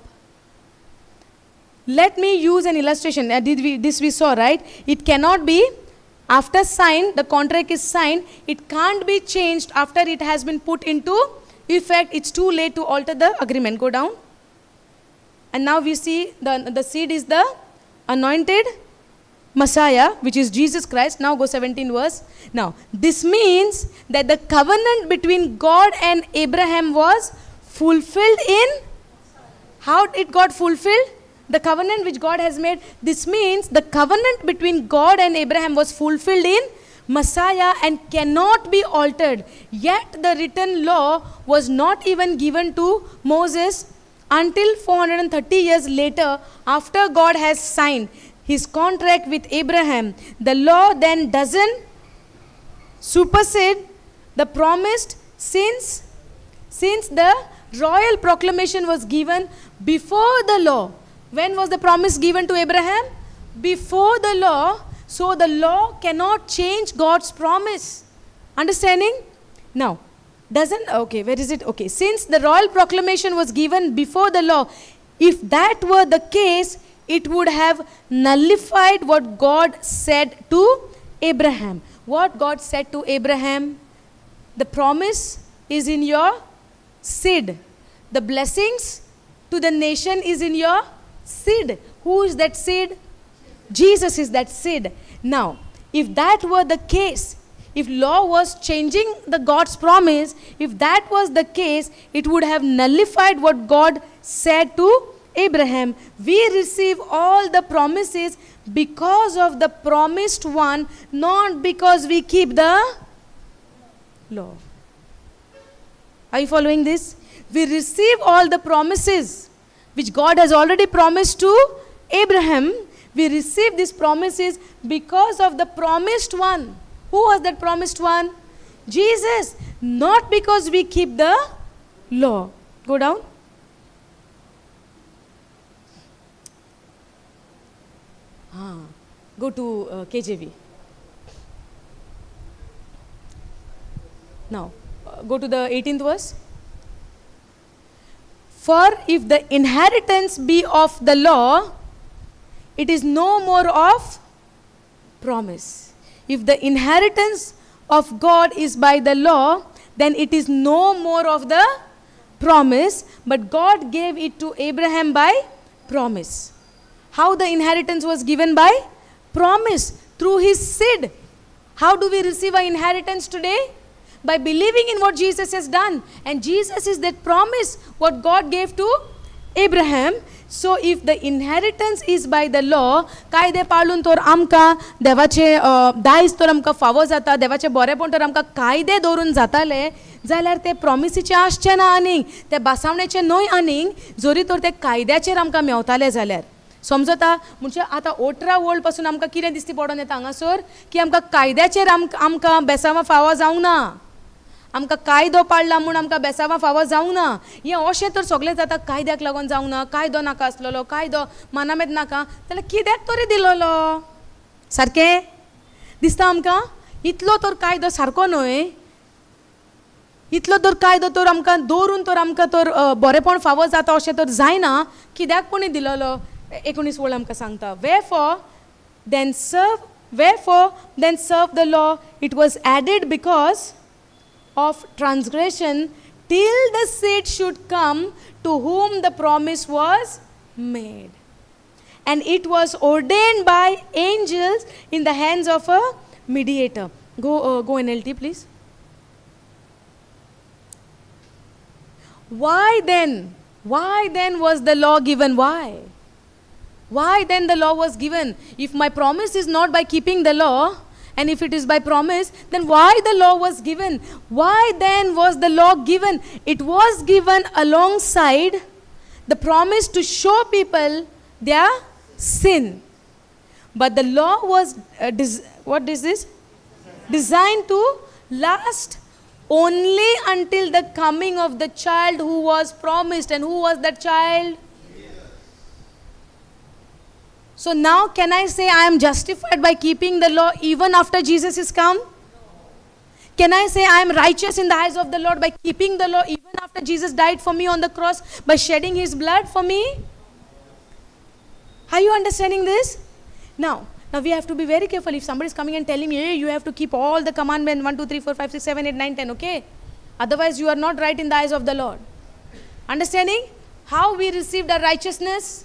Let me use an illustration. This we saw, right? It cannot be, after signed, the contract is signed, it can't be changed after it has been put into effect. It's too late to alter the agreement. Go down. And now we see the seed is the anointed Messiah, which is Jesus Christ. Now go 17 verse. Now, this means that the covenant between God and Abraham was fulfilled in, how it got fulfilled? The covenant which God has made. This means the covenant between God and Abraham was fulfilled in Messiah and cannot be altered. Yet the written law was not even given to Moses until 430 years later, after God has signed his contract with Abraham. The law then doesn't supersede the promised, since the royal proclamation was given before the law. When was the promise given to Abraham? Before the law. So the law cannot change God's promise. Understanding? Now, okay, where is it? Okay, since the royal proclamation was given before the law, if that were the case, it would have nullified what God said to Abraham. What God said to Abraham? The promise is in your seed. The blessings to the nation is in your seed. Who is that seed? Jesus is that seed. Now, if that were the case, if law was changing the God's promise, if that was the case, it would have nullified what God said to Abraham. We receive all the promises because of the promised one, not because we keep the law. Are you following this? We receive all the promises which God has already promised to Abraham. We receive these promises because of the promised one. Who was that promised one? Jesus. Not because we keep the law. Go down. Go to KJV. Now, go to the 18th verse. For if the inheritance be of the law, it is no more of promise. If the inheritance of God is by the law, then it is no more of the promise, but God gave it to Abraham by promise. How the inheritance was given? By promise, through his seed. How do we receive our inheritance today? By believing in what Jesus has done. And Jesus is that promise, what God gave to Abraham. So if the inheritance is by the law, कायदे पाळून तर आमकां देवाचे दायज तर आमकां फावो जाता, देवाचे बरेपण तर आमकां कायदे दवरून जाताले, जाल्यार ते प्रॉमिसीचे आसचे ना आनीक, ते बासावणेचे न्हय आनीक, जरी तर ते कायद्याचेर आमकां मेवताले जाल्यार. समजता? म्हणजे आतां 18 वर्ल्ड पासून आमकां कितें दिसती पडोन येता हांगासर, की आमकां कायद्याचेर आमकां बेसावां फावो जावंक ना. आमकां कायदो पाडला म्हूण आमकां बेसावां फावो जावंक ना. हें अशें तर सगळें जाता, कायद्याक लागून जावंक ना, कायदो नाका आसलेलो, कायदो मानामेद नाका, जाल्यार कित्याक तरी दिलोलो? सारकें दिसता आमकां? इतलो तर कायदो सारको न्हय, इतलो तर कायदो तर आमकां दवरून तर आमकां तर बरेपण फावो जाता अशें तर जायना, कित्याक कोणी दिलोलो? 19 वर्ड आमकां सांगता. Wherefore then serve the law, it was added because of transgression, till the seed should come to whom the promise was made. And it was ordained by angels in the hands of a mediator. Go NLT please. Why then? Why then was the law given? Why? Why then the law was given? If my promise is not by keeping the law, and if it is by promise, then why the law was given? Why then was the law given? It was given alongside the promise to show people their sin. But the law was, what is this? Designed to last only until the coming of the child who was promised. And who was that child? So now can I say I am justified by keeping the law even after Jesus is come? Can I say I am righteous in the eyes of the Lord by keeping the law even after Jesus died for me on the cross, by shedding his blood for me? Are you understanding this? Now we have to be very careful. If somebody is coming and telling me, hey, you have to keep all the commandments, 1, 2, 3, 4, 5, 6, 7, 8, 9, 10, okay? Otherwise you are not right in the eyes of the Lord. Understanding? How we received our righteousness?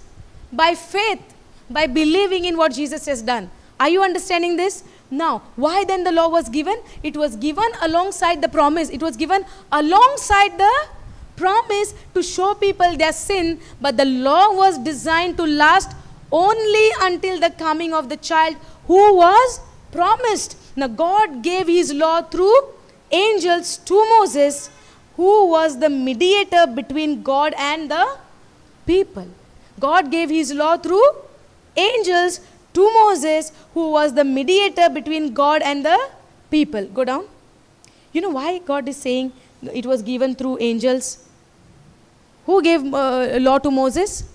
By faith, by believing in what Jesus has done. Are you understanding this? Now, why then the law was given? It was given alongside the promise. It was given alongside the promise to show people their sin, but the law was designed to last only until the coming of the child who was promised. Now, God gave his law through angels to Moses, who was the mediator between God and the people. God gave his law through angels to Moses, who was the mediator between God and the people. Go down. You know why God is saying it was given through angels? Who gave law to Moses?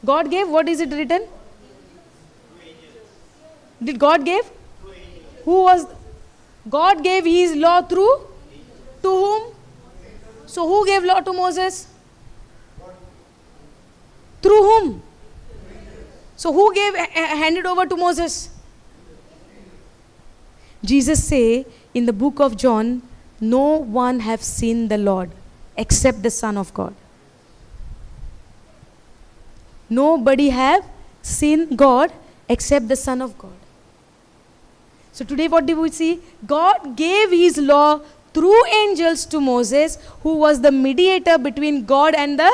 God gave. What is it written? Did God give? Who was? God gave his law through? To whom? So who gave law to Moses? Through whom? So who handed over to Moses? Jesus say in the book of John, no one have seen the Lord except the Son of God. Nobody have seen God except the Son of God. So today what do we see? God gave his law through angels to Moses, who was the mediator between God and the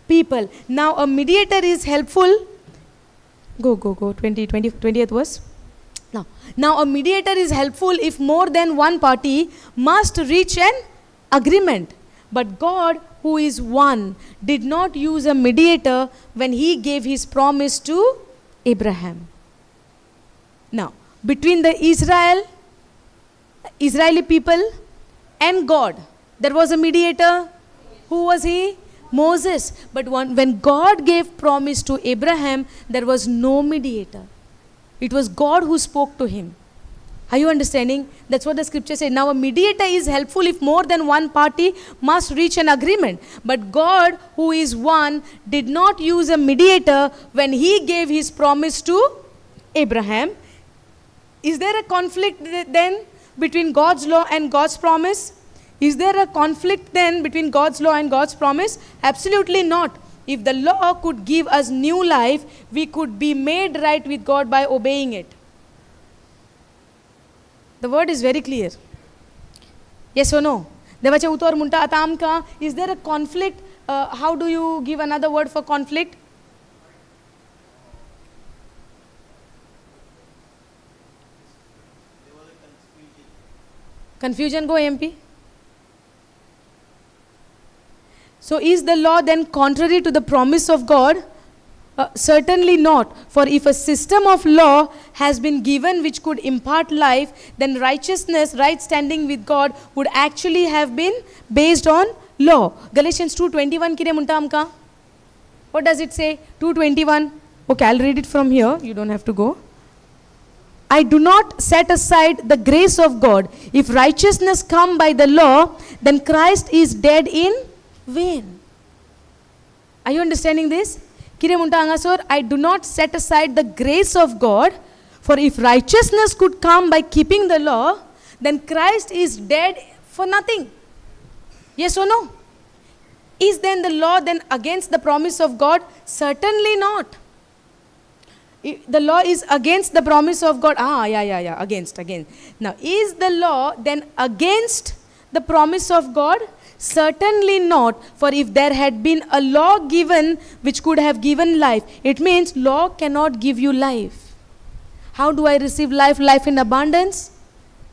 people. Now a mediator is helpful. Go, 20th verse. Now a mediator is helpful if more than one party must reach an agreement. But God, who is one, did not use a mediator when he gave his promise to Abraham. Now, between the Israeli people and God, there was a mediator. Who was he? Moses. But when God gave promise to Abraham, there was no mediator. It was God who spoke to him. Are you understanding? That's what the scripture says. Now a mediator is helpful if more than one party must reach an agreement. But God, who is one, did not use a mediator when he gave his promise to Abraham. Is there a conflict then between God's law and God's promise? Is there a conflict then between God's law and God's promise? Absolutely not. If the law could give us new life, we could be made right with God by obeying it. The word is very clear. Yes or no? देवाचे उतर म्हणटा आता आमकां, is there a conflict? How do you give another word for conflict? Confusion. Go MP. So is the law then contrary to the promise of God? Certainly not. For if a system of law has been given which could impart life, then righteousness, right standing with God, would actually have been based on law. Galatians 2:21 kire munta amka. What does it say? 2:21. Okay, I'll read it from here. You don't have to go. I do not set aside the grace of God. If righteousness come by the law, then Christ is dead in vain. Are you understanding this? I do not set aside the grace of God, for if righteousness could come by keeping the law, then Christ is dead for nothing. Yes or no? Is then the law then against the promise of God? Certainly not. The law is against the promise of God. Against. Now, is the law then against the promise of God? Certainly not, for if there had been a law given which could have given life, it means law cannot give you life. How do I receive life? Life in abundance?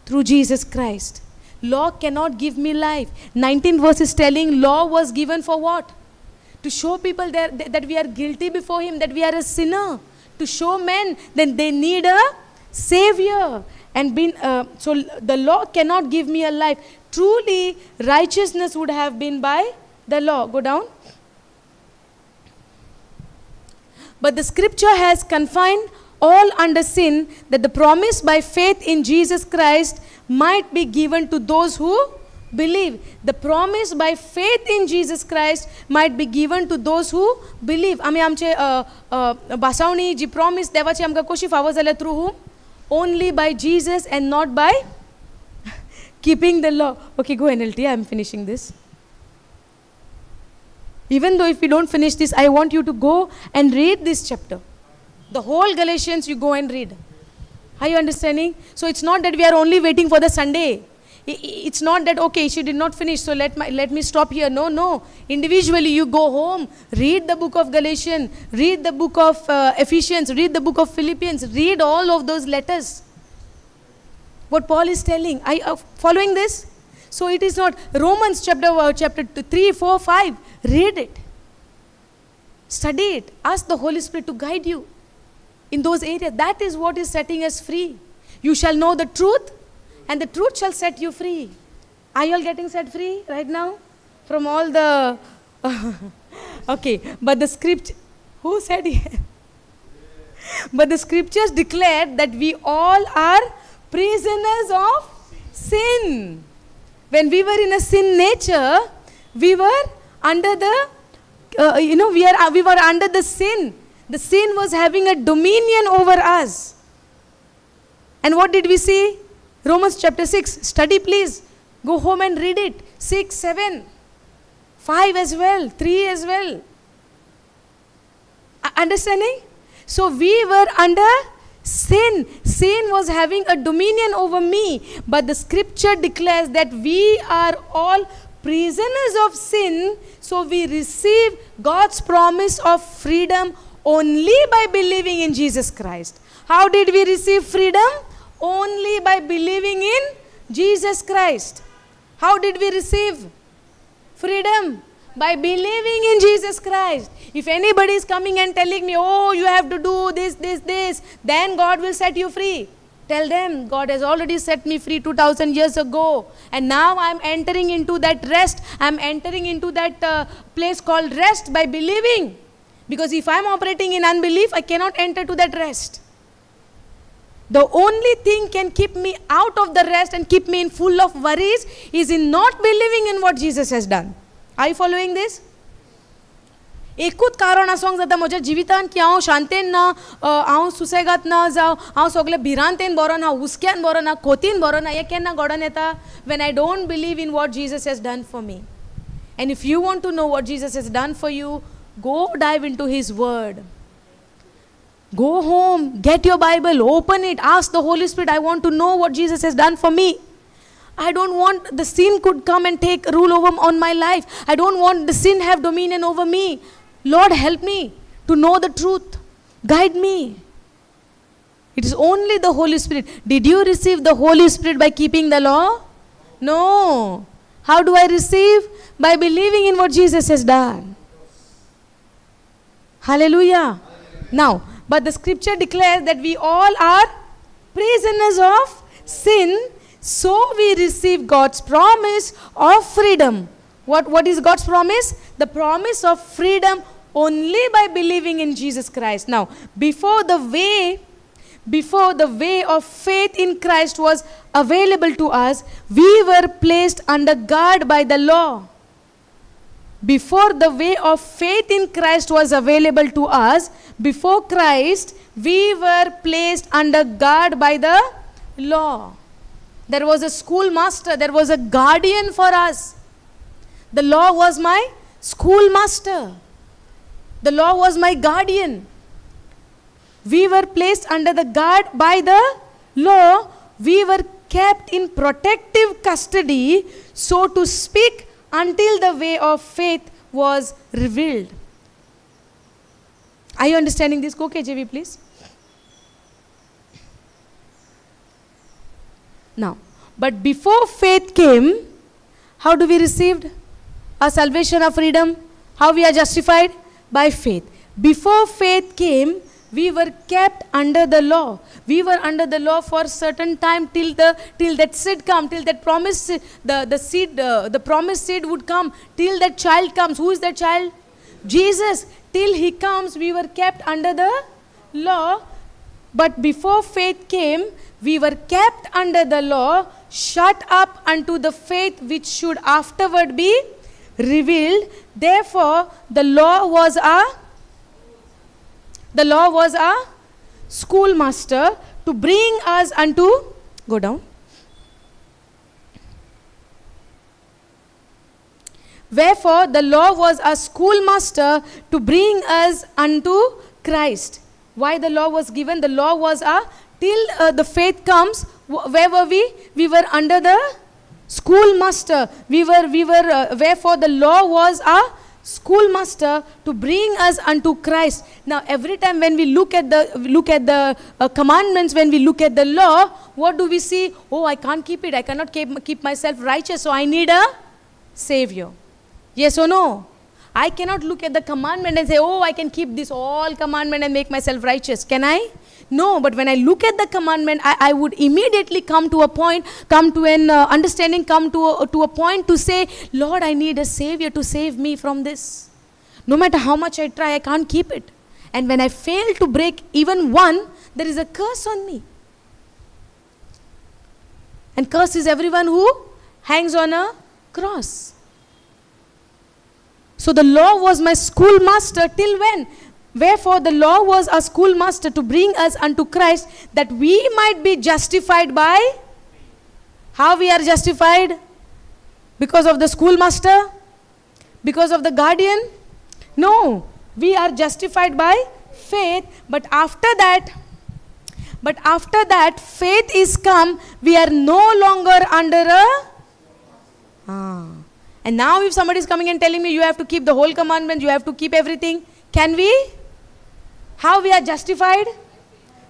Through Jesus Christ. Law cannot give me life. 19th verse is telling law was given for what? To show people that we are guilty before Him, that we are a sinner. To show men that they need a Savior. And so the law cannot give me a life. Truly, righteousness would have been by the law. Go down. But the scripture has confined all under sin, that the promise by faith in Jesus Christ might be given to those who believe. The promise by faith in Jesus Christ might be given to those who believe. आमी आमचे बासावणी जी promise देवाची आमकां कशी फावो जाल्या through whom? Only by Jesus and not by keeping the law. Okay, go NLT, I am finishing this. Even though if we don't finish this, I want you to go and read this chapter. The whole Galatians you go and read. Are you understanding? So it's not that we are only waiting for the Sunday. It's not that, okay, she did not finish, so let me stop here. No. Individually you go home, read the book of Galatians, read the book of Ephesians, read the book of Philippians, read all of those letters. What Paul is telling. Are you following this? So it is not Romans chapter 3, 4, 5. Read it. Study it. Ask the Holy Spirit to guide you in those areas. That is what is setting us free. You shall know the truth, and the truth shall set you free. Are you all getting set free right now? From all the... okay, but the scripture... Who said it? But the scriptures declare that we all are prisoners of sin. When we were in a sin nature, we were under the... we were under the sin. The sin was having a dominion over us. And what did we see? Romans chapter 6. Study please. Go home and read it. 6, 7, 5 as well, 3 as well. Understanding? So we were under sin. Sin was having a dominion over me. But the scripture declares that we are all prisoners of sin. So we receive God's promise of freedom only by believing in Jesus Christ. How did we receive freedom? Only by believing in Jesus Christ. How did we receive freedom? By believing in Jesus Christ. If anybody is coming and telling me, oh, you have to do this, then God will set you free. Tell them, God has already set me free 2000 years ago. And now I am entering into that rest. I am entering into that place called rest by believing. Because if I am operating in unbelief, I cannot enter to that rest. The only thing can keep me out of the rest and keep me in full of worries is in not believing in what Jesus has done. Are you following this? एकूच कारण आसोंक जाता म्हज्या जिवितान की हांव शांतेन ना, हांव सुसेगात ना जावं, हांव सगळें भिरांतेन बरो ना, हुस्क्यान बरो ना, खोतीन बरो ना, हें केन्ना घडोन येता? When I don't believe in what Jesus has done for me. And if you want to know what Jesus has done for you, go dive into His Word. Go home, get your Bible, open it, ask the Holy Spirit, I want to know what Jesus has done for me. I don't want the sin could come and take rule over on my life. I don't want the sin have dominion over me. Lord, help me to know the truth. Guide me. It is only the Holy Spirit. Did you receive the Holy Spirit by keeping the law? No. How do I receive? By believing in what Jesus has done. Hallelujah. Now, but the scripture declares that we all are prisoners of sin, so we receive God's promise of freedom. What is God's promise? The promise of freedom only by believing in Jesus Christ. Now, before the way of faith in Christ was available to us, we were placed under guard by the law. Before the way of faith in Christ was available to us, before Christ, we were placed under guard by the law. There was a schoolmaster, there was a guardian for us. The law was my schoolmaster. The law was my guardian. We were placed under the guard by the law. We were kept in protective custody, so to speak, until the way of faith was revealed. Are you understanding this? Go KJV please. Now, but before faith came, how do we receive our salvation, our freedom? How we are justified? By faith. Before faith came, we were kept under the law. We were under the law for a certain time till that seed come, till that promised the promised seed would come, till that child comes. Who is that child? Jesus. Till he comes, we were kept under the law. But before faith came, we were kept under the law, shut up unto the faith which should afterward be revealed. Therefore, the law was a schoolmaster to bring us unto, go down. Wherefore, the law was a schoolmaster to bring us unto Christ. Why the law was given? The law was till the faith comes. Where were we? We were under the schoolmaster. Wherefore the law was a schoolmaster to bring us unto Christ. Now, every time when we look at the commandments, when we look at the law, what do we see? Oh, I can't keep it. I cannot keep myself righteous, so I need a Savior. Yes or no? I cannot look at the commandment and say, oh, I can keep this all commandment and make myself righteous. Can I? No, but when I look at the commandment, I would immediately come to a point, come to an understanding, come to a point to say, Lord, I need a Savior to save me from this. No matter how much I try, I can't keep it. And when I fail to break even one, there is a curse on me. And curse is everyone who hangs on a cross. So the law was my schoolmaster till when? Wherefore the law was a schoolmaster to bring us unto Christ, that we might be justified by. How we are justified? Because of the schoolmaster? Because of the guardian? No, we are justified by faith. But after that faith is come, we are no longer under a and now if somebody is coming and telling me you have to keep the whole commandment, you have to keep everything, can we? How we are justified?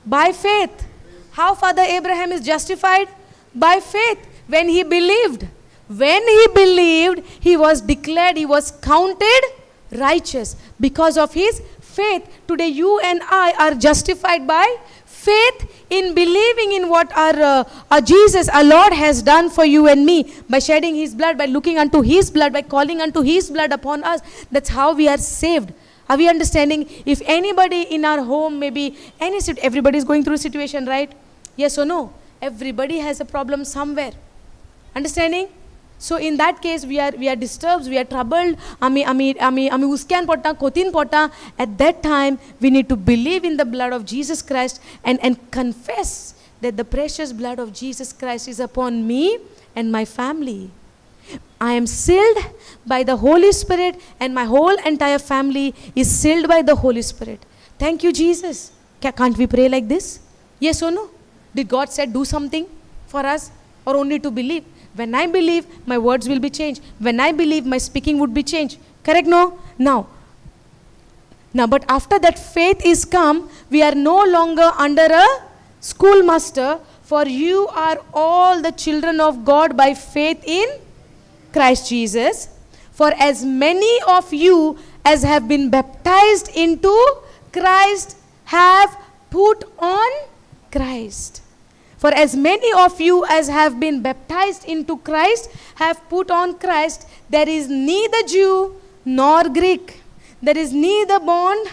By faith. How Father Abraham is justified? By faith. When he believed, he was declared, he was counted righteous because of his faith. Today you and I are justified by faith, in believing in what our Jesus, our Lord, has done for you and me, by shedding his blood, by looking unto his blood, by calling unto his blood upon us. That's how we are saved. Are we understanding? If anybody in our home, maybe everybody is going through a situation, right? Yes or no? Everybody has a problem somewhere. Understanding? So in that case, we are disturbed, we are troubled. At that time, we need to believe in the blood of Jesus Christ and confess that the precious blood of Jesus Christ is upon me and my family. I am sealed by the Holy Spirit, and my whole entire family is sealed by the Holy Spirit. Thank you, Jesus. Can't we pray like this? Yes or no? Did God say do something for us, or only to believe? When I believe, my words will be changed. When I believe, my speaking would be changed. Correct? No? Now, but after that faith is come, we are no longer under a schoolmaster, for you are all the children of God by faith in Christ Jesus. For as many of you as have been baptized into Christ have put on Christ. For as many of you as have been baptized into Christ have put on Christ. There is neither Jew nor Greek. There is neither bond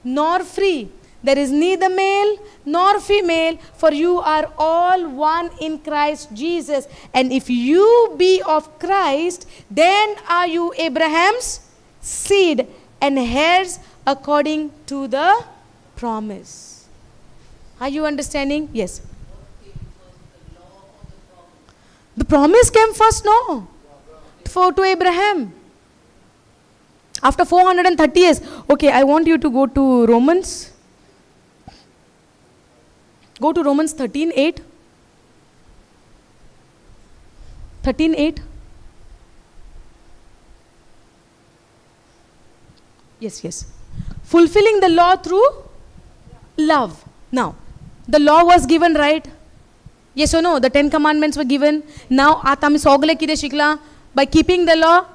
nor free. There is neither male nor female, for you are all one in Christ Jesus. And if you be of Christ, then are you Abraham's seed and heirs according to the promise. Are you understanding? Yes. The promise came first, no? To Abraham. After 430 years. Okay, I want you to go to Romans. Go to Romans 13:8. 13:8. Yes. Fulfilling the law through love. Now, the law was given, right? Yes or no? The 10 commandments were given. Now, आता आम्ही सगळे कितें शिकला? By keeping the law,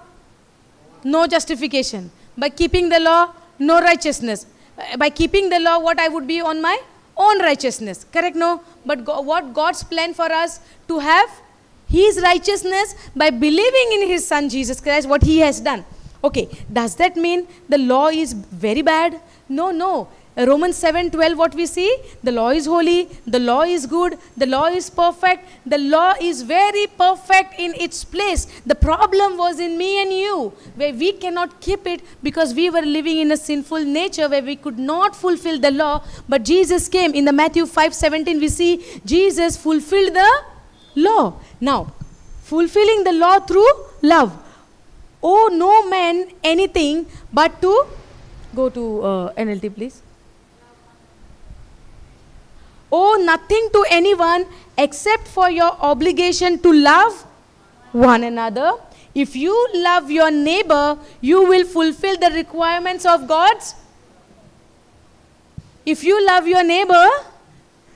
no justification. By keeping the law, no righteousness. By keeping the law, what I would be on my own righteousness. Correct? No? But what God's plan for us to have His righteousness by believing in His Son Jesus Christ, what He has done. Okay, does that mean the law is very bad? No. Romans 7:12, what we see? The law is holy, the law is good, the law is perfect, the law is very perfect in its place. The problem was in me and you, where we cannot keep it because we were living in a sinful nature where we could not fulfill the law. But Jesus came. In the Matthew 5:17, we see Jesus fulfilled the law. Now, fulfilling the law through love. Oh, no man anything but to, go to NLT please. Owe nothing to anyone except for your obligation to love one another. If you love your neighbor, you will fulfill the requirements of God's. If you love your neighbor,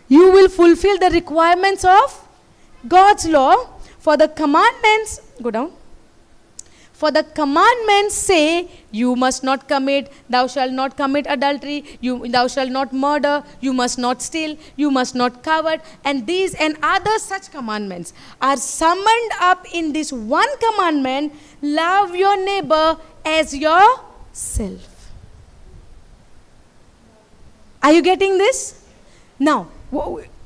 you will fulfill the requirements of God's law. For the commandments, go down. For the commandments say, you must not commit, thou shalt not commit adultery, thou shalt not murder, you must not steal, you must not covet, and these and other such commandments are summed up in this one commandment: love your neighbor as yourself. Are you getting this? Now,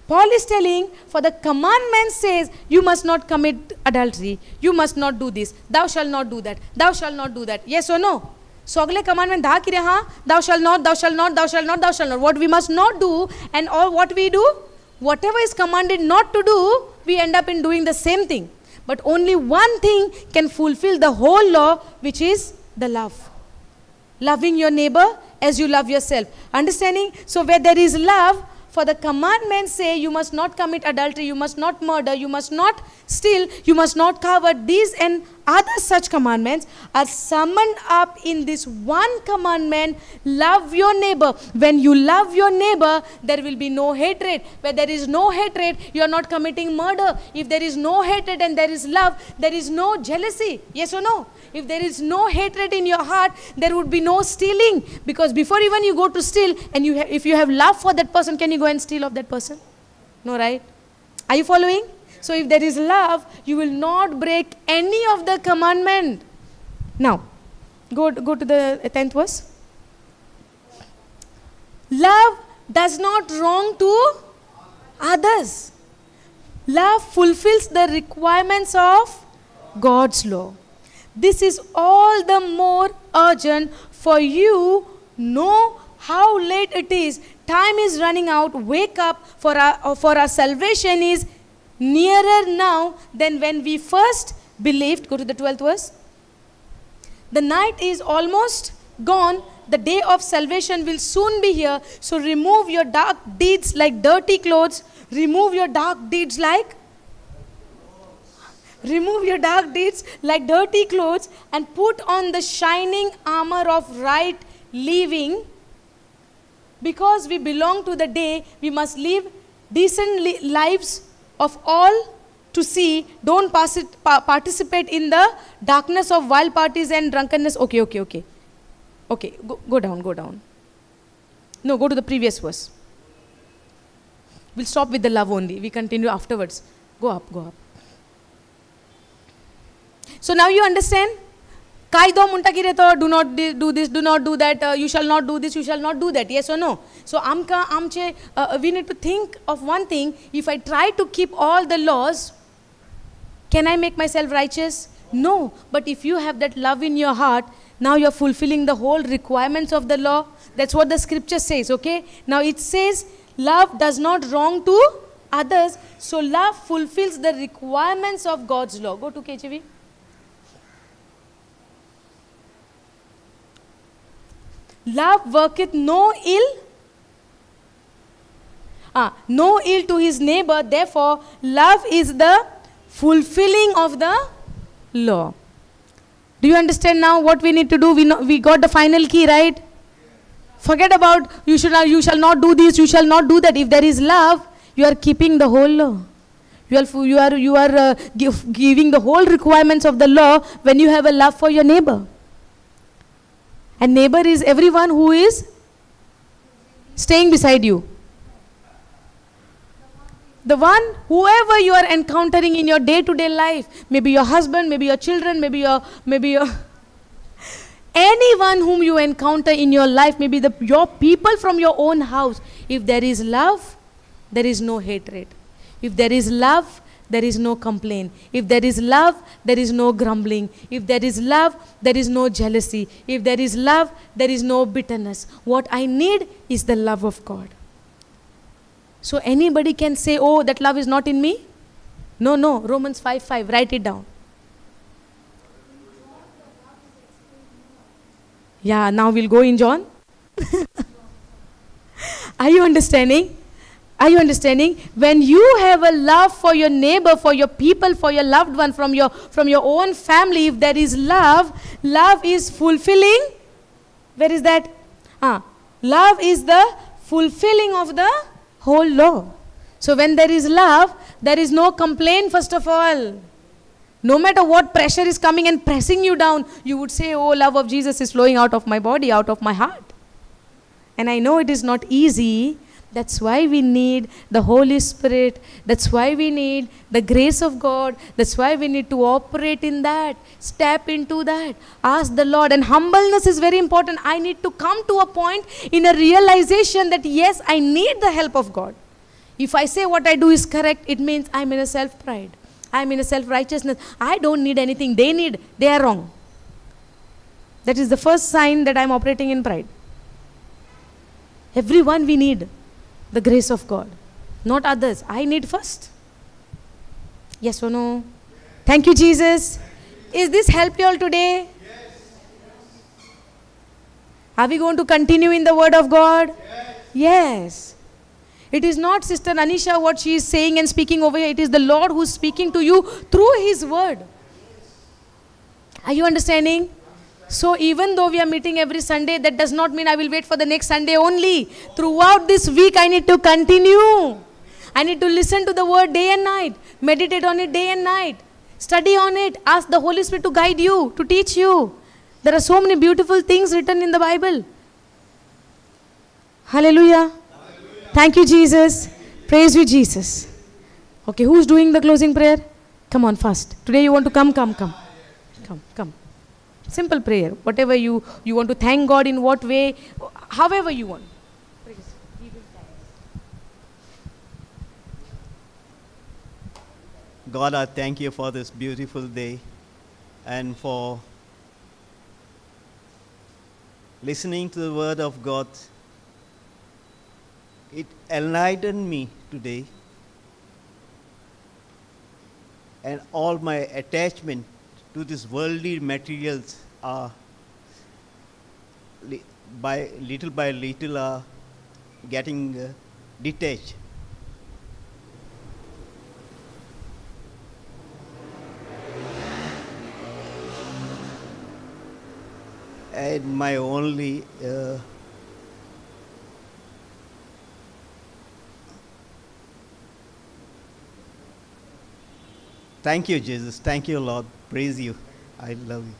Paul is telling, for the commandment says, you must not commit adultery, you must not do this, thou shalt not do that, thou shalt not do that. Yes or no? Sogle commandment dha kire ha, thou shalt not, thou shalt not, thou shalt not, thou shalt not. What we must not do, and all what we do, whatever is commanded not to do, we end up in doing the same thing. But only one thing can fulfill the whole law, which is the love. Loving your neighbor as you love yourself. Understanding? So where there is love, for the commandments say, you must not commit adultery, you must not murder, you must not steal, you must not covet. These and other such commandments are summoned up in this one commandment: love your neighbor. When you love your neighbor, there will be no hatred. Where there is no hatred, you are not committing murder. If there is no hatred and there is love, there is no jealousy. Yes or no? If there is no hatred in your heart, there would be no stealing. Because before even you go to steal, and if you have love for that person, can you go and steal of that person? No, right? Are you following? So if there is love, you will not break any of the commandment. Now, go to the 10th verse. Love does not wrong to others. Love fulfills the requirements of God's law. This is all the more urgent, for you know how late it is. Time is running out. Wake up, for our salvation is nearer now than when we first believed. Go to the 12th verse. The night is almost gone. The day of salvation will soon be here. So remove your dark deeds like dirty clothes. Remove your dark deeds like dirty clothes, and put on the shining armor of right living. Because we belong to the day, we must live decent lives of all to see. Don't participate in the darkness of wild parties and drunkenness. Okay, go down. No, go to the previous verse. We'll stop with the love only. We continue afterwards. Go up. So now you understand? Kaido munta kire to, do not do this, do not do that, you shall not do this, you shall not do that. Yes or no? So we need to think of one thing. If I try to keep all the laws, can I make myself righteous? No. But if you have that love in your heart, now you're fulfilling the whole requirements of the law. That's what the scripture says, okay? Now it says, love does not wrong to others. So love fulfills the requirements of God's law. Go to KJV. Love worketh no ill. No ill to his neighbor. Therefore, love is the fulfilling of the law. Do you understand now what we need to do? We got the final key, right? Forget about you shall not do this, you shall not do that. If there is love, you are keeping the whole law. You are giving the whole requirements of the law when you have a love for your neighbor. And neighbor is everyone who is staying beside you. The one, whoever you are encountering in your day-to-day life, maybe your husband, maybe your children, maybe your anyone whom you encounter in your life, maybe your people from your own house. If there is love, there is no hatred. If there is love, there is no complaint. If there is love, there is no grumbling. If there is love, there is no jealousy. If there is love, there is no bitterness. What I need is the love of God. So anybody can say, oh, that love is not in me? No, no. Romans 5:5. Write it down. Yeah, now we'll go in John. Are you understanding? Are you understanding? When you have a love for your neighbor, for your people, for your loved one, from your own family, if there is love, love is fulfilling. Where is that? Love is the fulfilling of the whole law. So when there is love, there is no complaint first of all. No matter what pressure is coming and pressing you down, you would say, oh, love of Jesus is flowing out of my body, out of my heart. And I know it is not easy. That's why we need the Holy Spirit. That's why we need the grace of God. That's why we need to operate in that. Step into that. Ask the Lord. And humbleness is very important. I need to come to a point in a realization that yes, I need the help of God. If I say what I do is correct, it means I'm in a self-pride. I'm in a self-righteousness. I don't need anything. They are wrong. That is the first sign that I'm operating in pride. Everyone we need the grace of God, not others. I need first. Yes or no? Thank you, Jesus. Is this help you all today? Are we going to continue in the word of God? Yes. It is not Sister Anisha what she is saying and speaking over here. It is the Lord who is speaking to you through His word. Are you understanding? So even though we are meeting every Sunday, that does not mean I will wait for the next Sunday only. Throughout this week, I need to continue. I need to listen to the word day and night. Meditate on it day and night. Study on it. Ask the Holy Spirit to guide you, to teach you. There are so many beautiful things written in the Bible. Hallelujah. Thank you, Jesus. Praise you, Jesus. Okay, who's doing the closing prayer? Come on, fast. Today you want to come. Come. Simple prayer. Whatever you want to thank God in what way, however you want. God, I thank you for this beautiful day and for listening to the word of God. It enlightened me today, and all my attachment to these worldly materials are by little are getting detached. And my only thank you, Jesus. Thank you, Lord. Praise you. I love you.